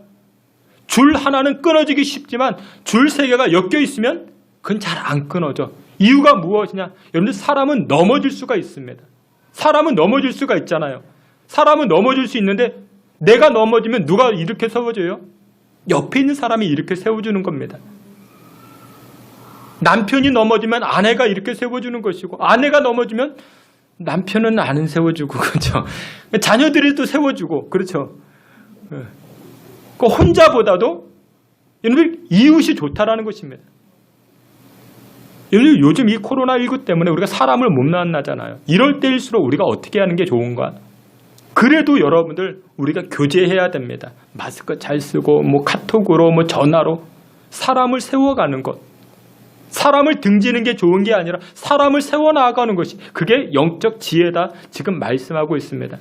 줄 하나는 끊어지기 쉽지만 줄 세 개가 엮여 있으면 그건 잘 안 끊어져. 이유가 무엇이냐? 여러분들 사람은 넘어질 수가 있습니다. 사람은 넘어질 수가 있잖아요. 사람은 넘어질 수 있는데 내가 넘어지면 누가 이렇게 세워줘요? 옆에 있는 사람이 이렇게 세워주는 겁니다. 남편이 넘어지면 아내가 이렇게 세워주는 것이고 아내가 넘어지면 남편은 안 세워주고 그렇죠. 자녀들이 또 세워주고 그렇죠. 그 혼자보다도 여러분들 이웃이 좋다라는 것입니다. 여러분들 요즘 이 코로나19 때문에 우리가 사람을 못 만나잖아요. 이럴 때일수록 우리가 어떻게 하는 게 좋은가? 그래도 여러분들 우리가 교제해야 됩니다. 마스크 잘 쓰고 뭐 카톡으로 뭐 전화로 사람을 세워가는 것. 사람을 등지는 게 좋은 게 아니라 사람을 세워나가는 것이 그게 영적 지혜다 지금 말씀하고 있습니다.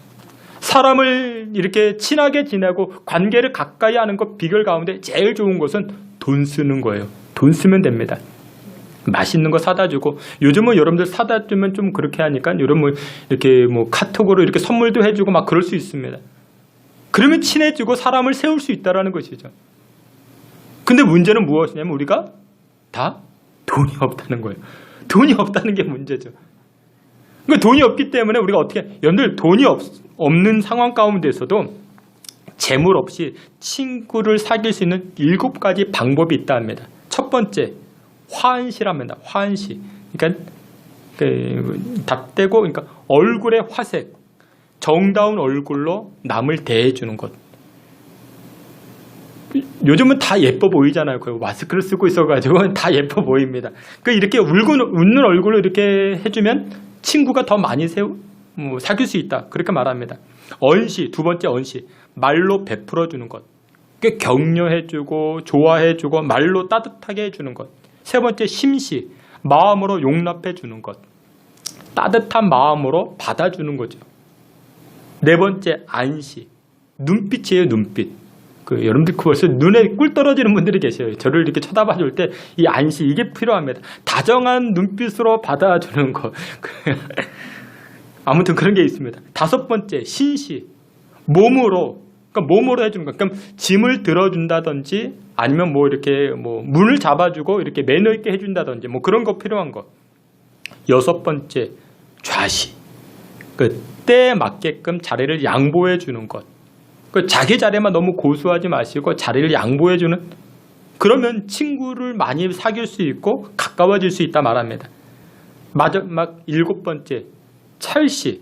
사람을 이렇게 친하게 지내고 관계를 가까이 하는 것 비결 가운데 제일 좋은 것은 돈 쓰는 거예요. 돈 쓰면 됩니다. 맛있는 거 사다 주고 요즘은 여러분들 사다 주면 좀 그렇게 하니까 여러분 이렇게 뭐 카톡으로 이렇게 선물도 해주고 막 그럴 수 있습니다. 그러면 친해지고 사람을 세울 수 있다라는 것이죠. 근데 문제는 무엇이냐면 우리가 다 돈이 없다는 거예요. 돈이 없다는 게 문제죠. 그러니까 돈이 없기 때문에 우리가 어떻게 여러분들 돈이 없는 상황 가운데서도 재물 없이 친구를 사귈 수 있는 7가지 방법이 있다 합니다. 첫 번째 화한시랍니다. 화한시. 그러니까 답대고 그러니까 얼굴의 화색, 정다운 얼굴로 남을 대해주는 것. 요즘은 다 예뻐 보이잖아요. 마스크를 쓰고 있어가지고 다 예뻐 보입니다. 그러니까 이렇게 웃는 얼굴로 이렇게 해주면 친구가 더 많이 사귈 수 있다. 그렇게 말합니다. 언시, 두 번째 언시. 말로 베풀어주는 것. 그러니까 격려해주고 좋아해주고 말로 따뜻하게 해주는 것. 세 번째 심시. 마음으로 용납해주는 것. 따뜻한 마음으로 받아주는 거죠. 네 번째 안시. 눈빛이에요. 눈빛. 여러분들 벌써 눈에 꿀 떨어지는 분들이 계셔요. 저를 이렇게 쳐다봐 줄 때 이 안시 이게 필요합니다. 다정한 눈빛으로 받아주는 것. 아무튼 그런 게 있습니다. 다섯 번째 신시. 몸으로 그러니까 몸으로 해주는 것. 그러니까 짐을 들어준다든지 아니면 뭐 이렇게 뭐 문을 잡아주고 이렇게 매너 있게 해준다든지 뭐 그런 거 필요한 것. 여섯 번째 좌시. 때에 맞게끔 자리를 양보해 주는 것. 자기 자리만 너무 고수하지 마시고 자리를 양보해주는 그러면 친구를 많이 사귈 수 있고 가까워질 수 있다 말합니다. 마지막 7번째 찰시.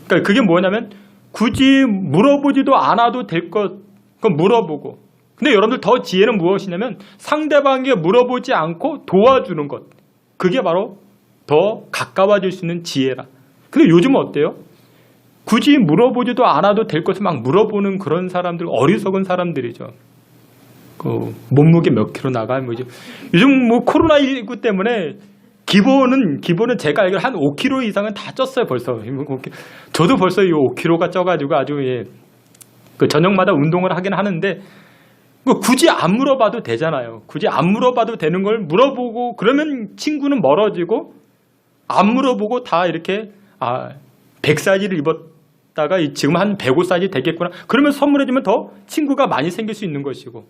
그러니까 그게 뭐냐면 굳이 물어보지도 않아도 될 것 그건 물어보고 근데 여러분들 더 지혜는 무엇이냐면 상대방에게 물어보지 않고 도와주는 것. 그게 바로 더 가까워질 수 있는 지혜라. 근데 요즘은 어때요? 굳이 물어보지도 않아도 될 것을 막 물어보는 그런 사람들, 어리석은 사람들이죠. 몸무게 몇 킬로 나가, 뭐죠. 요즘 뭐 코로나19 때문에 기본은 제가 알기로 한 5kg 이상은 다 쪘어요, 벌써. 저도 벌써 이 5kg가 쪄가지고 아주, 저녁마다 운동을 하긴 하는데, 굳이 안 물어봐도 되잖아요. 굳이 안 물어봐도 되는 걸 물어보고, 그러면 친구는 멀어지고, 안 물어보고 다 이렇게, 100사이즈를 입었다가 지금 한 105사이즈 되겠구나. 그러면 선물해주면 더 친구가 많이 생길 수 있는 것이고.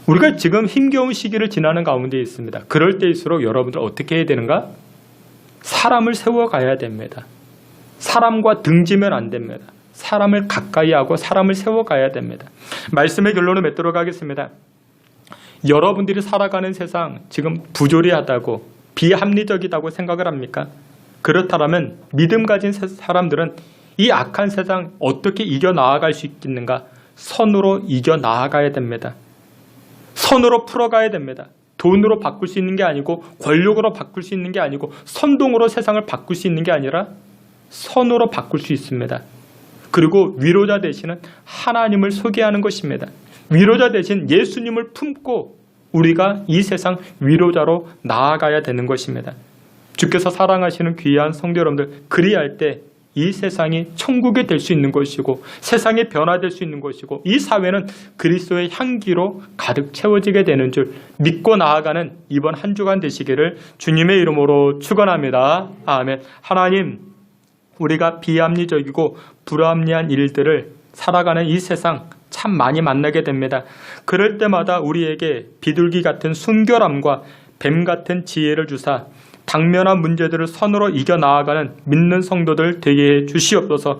우리가 지금 힘겨운 시기를 지나는 가운데 있습니다. 그럴 때일수록 여러분들 어떻게 해야 되는가? 사람을 세워가야 됩니다. 사람과 등지면 안 됩니다. 사람을 가까이 하고 사람을 세워가야 됩니다. 말씀의 결론을 맺도록 하겠습니다. 여러분들이 살아가는 세상 지금 부조리하다고 비합리적이라고 생각을 합니까? 그렇다면 믿음 가진 사람들은 이 악한 세상 어떻게 이겨나아갈 수 있겠는가? 선으로 이겨나아가야 됩니다. 선으로 풀어가야 됩니다. 돈으로 바꿀 수 있는 게 아니고 권력으로 바꿀 수 있는 게 아니고 선동으로 세상을 바꿀 수 있는 게 아니라 선으로 바꿀 수 있습니다. 그리고 위로자 되시는 하나님을 소개하는 것입니다. 위로자 되신 예수님을 품고 우리가 이 세상 위로자로 나아가야 되는 것입니다. 주께서 사랑하시는 귀한 성도 여러분들, 그리할 때 이 세상이 천국이 될 수 있는 것이고 세상이 변화될 수 있는 것이고 이 사회는 그리스도의 향기로 가득 채워지게 되는 줄 믿고 나아가는 이번 한 주간 되시기를 주님의 이름으로 축원합니다. 아멘. 하나님, 우리가 비합리적이고 불합리한 일들을 살아가는 이 세상 참 많이 만나게 됩니다. 그럴 때마다 우리에게 비둘기 같은 순결함과 뱀 같은 지혜를 주사 당면한 문제들을 선으로 이겨나아가는 믿는 성도들 되게 해 주시옵소서.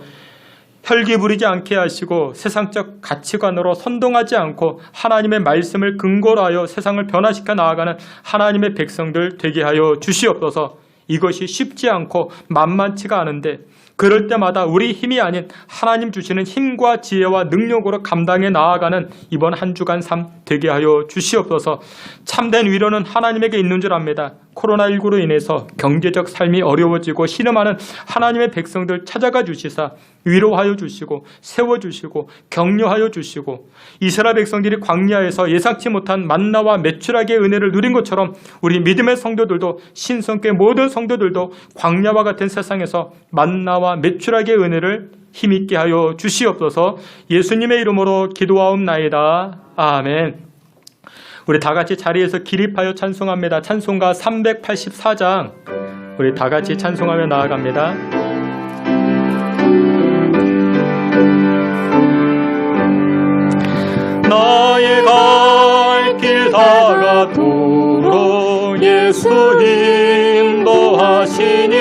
혈기 부리지 않게 하시고 세상적 가치관으로 선동하지 않고 하나님의 말씀을 근거로 하여 세상을 변화시켜 나아가는 하나님의 백성들 되게 하여 주시옵소서. 이것이 쉽지 않고 만만치가 않은데 그럴 때마다 우리 힘이 아닌 하나님 주시는 힘과 지혜와 능력으로 감당해 나아가는 이번 한 주간 삶 되게 하여 주시옵소서. 참된 위로는 하나님에게 있는 줄 압니다. 코로나19로 인해서 경제적 삶이 어려워지고 신음하는 하나님의 백성들 찾아가 주시사 위로하여 주시고 세워주시고 격려하여 주시고 이스라엘 백성들이 광야에서 예상치 못한 만나와 메추라기의 은혜를 누린 것처럼 우리 믿음의 성도들도 신성교회 모든 성도들도 광야와 같은 세상에서 만나와 메추라기의 은혜를 힘있게 하여 주시옵소서. 예수님의 이름으로 기도하옵나이다. 아멘. 우리 다 같이 자리에서 기립하여 찬송합니다. 찬송가 384장 우리 다 같이 찬송하며 나아갑니다. 나의 갈 길 다가도록 예수 인도하시니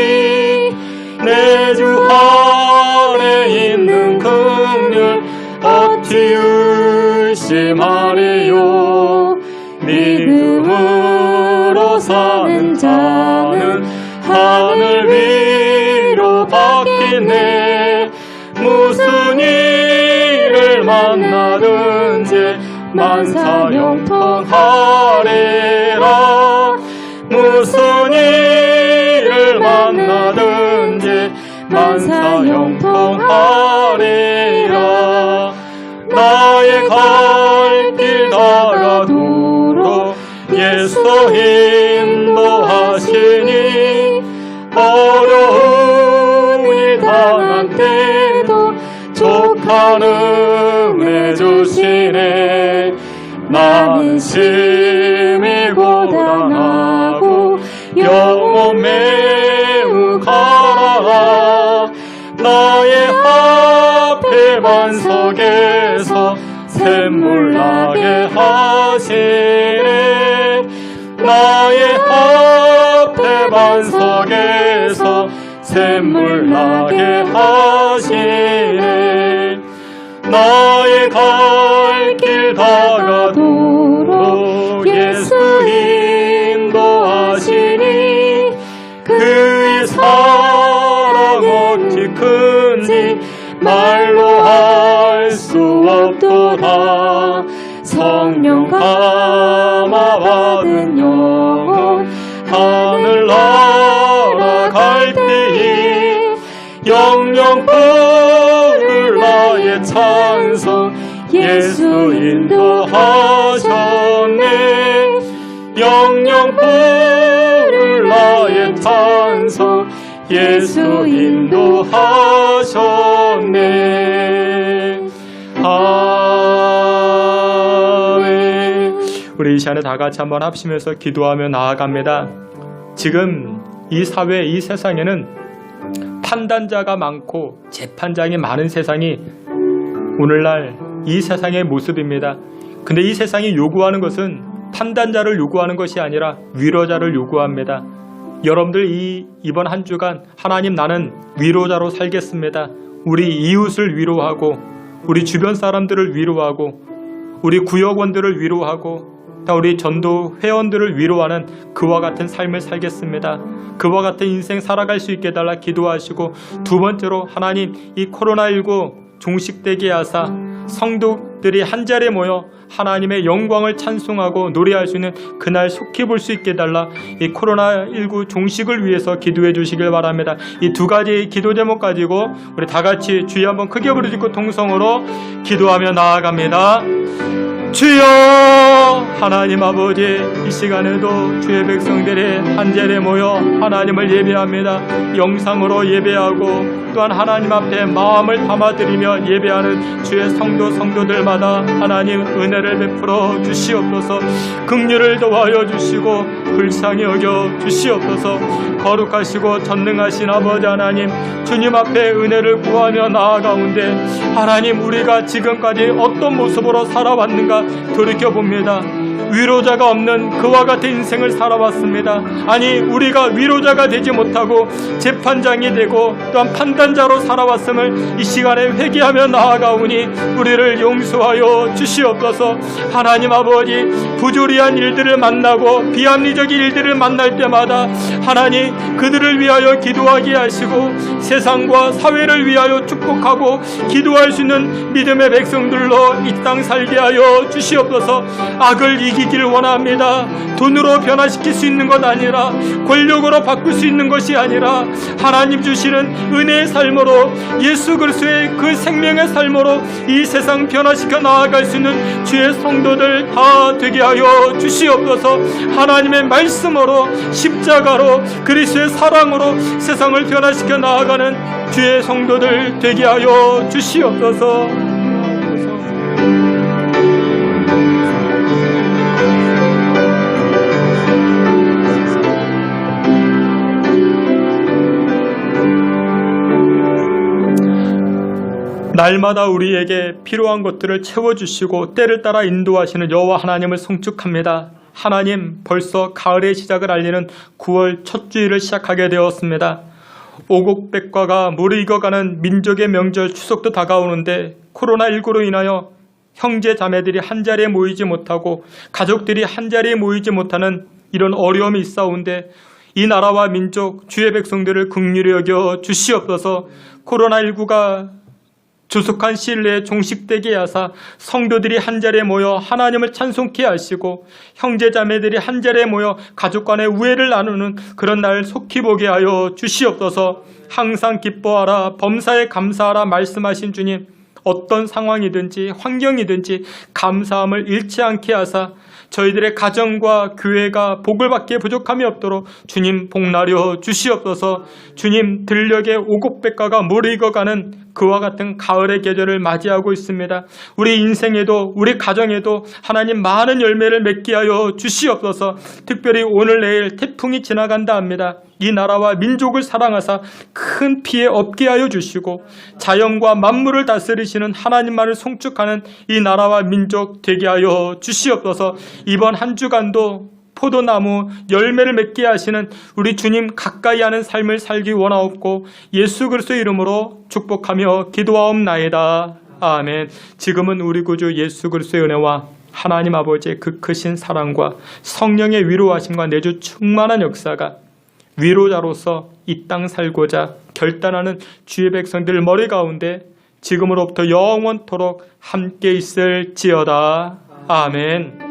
내 주 안에 있는 긍휼 어찌 의심하리요. 믿음으로 사는 자는 하늘 위로 받겠네. 무슨 일을 만나든지 만사형통하리라. 무슨 일을 만나든지 만사형통하리라. 나의 갈 길 다가도록 예수 인도하시니 어려움이 당한 때도 족한 은혜 주시네. 나는 심히 고단하고 영혼 매우 가라. 나의 앞에 반석에서 샘물 나게 하시네. 나의 앞에 반석에서 샘물 나게 하시네. 나의 갈 길 다가도록 예수 인도하시니 그의 사랑 어찌 큰지 말로 할 수 없도다. 성령 감화 받은 영혼 하늘 날아갈 때에 영영 부를 나의 찬송 예수 인도하셨네. 영영 부를 나의 찬송 예수 인도하셨네. 아멘. 우리 이 시간에 다 같이 한번 합심해서 기도하며 나아갑니다. 지금 이 사회, 이 세상에는 판단자가 많고 재판장이 많은 세상이 오늘날 이 세상의 모습입니다. 근데 이 세상이 요구하는 것은 판단자를 요구하는 것이 아니라 위로자를 요구합니다. 여러분들 이번 한 주간 하나님 나는 위로자로 살겠습니다. 우리 이웃을 위로하고 우리 주변 사람들을 위로하고 우리 구역원들을 위로하고 우리 전도 회원들을 위로하는 그와 같은 삶을 살겠습니다. 그와 같은 인생 살아갈 수 있게 해달라 기도하시고, 두 번째로 하나님 이 코로나19 종식되게 하사 성도들이 한자리에 모여 하나님의 영광을 찬송하고 노래할 수 있는 그날 속히 볼 수 있게 해달라 이 코로나19 종식을 위해서 기도해 주시길 바랍니다. 이 두 가지 기도 제목 가지고 우리 다 같이 주여 한번 크게 부르짖고 통성으로 기도하며 나아갑니다. 주여, 하나님 아버지, 이 시간에도 주의 백성들이 한자리에 모여 하나님을 예배합니다. 영상으로 예배하고 또한 하나님 앞에 마음을 담아드리며 예배하는 주의 성도들마다 하나님 은혜를 베풀어 주시옵소서. 긍휼을 더하여 주시고 불쌍히 여겨 주시옵소서. 거룩하시고 전능하신 아버지 하나님, 주님 앞에 은혜를 구하며 나아가운데 하나님, 우리가 지금까지 어떤 모습으로 살아왔는가 돌이켜봅니다. 위로자가 없는 그와 같은 인생을 살아왔습니다. 아니, 우리가 위로자가 되지 못하고 재판장이 되고 또한 판단자로 살아왔음을 이 시간에 회개하며 나아가오니 우리를 용서하여 주시옵소서. 하나님 아버지, 부조리한 일들을 만나고 비합리적인 일들을 만날 때마다 하나님 그들을 위하여 기도하게 하시고 세상과 사회를 위하여 축복하고 기도할 수 있는 믿음의 백성들로 이 땅 살게 하여 주시옵소서. 악을 이기기를 원합니다. 돈으로 변화시킬 수 있는 것 아니라, 권력으로 바꿀 수 있는 것이 아니라 하나님 주시는 은혜의 삶으로, 예수 그리스도의 그 생명의 삶으로 이 세상 변화시켜 나아갈 수 있는 주의 성도들 다 되게 하여 주시옵소서. 하나님의 말씀으로, 십자가로, 그리스도의 사랑으로 세상을 변화시켜 나아가는 주의 성도들 되게 하여 주시옵소서. 날마다 우리에게 필요한 것들을 채워주시고 때를 따라 인도하시는 여호와 하나님을 송축합니다. 하나님, 벌써 가을의 시작을 알리는 9월 첫 주일을 시작하게 되었습니다. 오곡백과가 무르익어가는 민족의 명절 추석도 다가오는데 코로나19로 인하여 형제 자매들이 한자리에 모이지 못하고 가족들이 한자리에 모이지 못하는 이런 어려움이 있사온데 이 나라와 민족 주의 백성들을 긍휼히 여겨 주시옵소서. 코로나19가 조속한 시일 내에 종식되게 하사 성도들이 한자리에 모여 하나님을 찬송케 하시고 형제자매들이 한자리에 모여 가족 간의 우애를 나누는 그런 날 속히 보게 하여 주시옵소서. 항상 기뻐하라, 범사에 감사하라 말씀하신 주님, 어떤 상황이든지 환경이든지 감사함을 잃지 않게 하사 저희들의 가정과 교회가 복을 받기에 부족함이 없도록 주님 복나려 주시옵소서. 주님, 들녘에 오곡백과가 무르익어가는 그와 같은 가을의 계절을 맞이하고 있습니다. 우리 인생에도 우리 가정에도 하나님 많은 열매를 맺게 하여 주시옵소서. 특별히 오늘 내일 태풍이 지나간다 합니다. 이 나라와 민족을 사랑하사 큰 피해 없게 하여 주시고 자연과 만물을 다스리시는 하나님만을 송축하는 이 나라와 민족 되게 하여 주시옵소서. 이번 한 주간도 포도나무 열매를 맺게 하시는 우리 주님 가까이 하는 삶을 살기 원하옵고 예수 그리스도의 이름으로 축복하며 기도하옵나이다. 아멘. 지금은 우리 구주 예수 그리스도의 은혜와 하나님 아버지의 그 크신 사랑과 성령의 위로하심과 내주 충만한 역사가 위로자로서 이 땅 살고자 결단하는 주의 백성들 머리 가운데 지금으로부터 영원토록 함께 있을지어다. 아멘.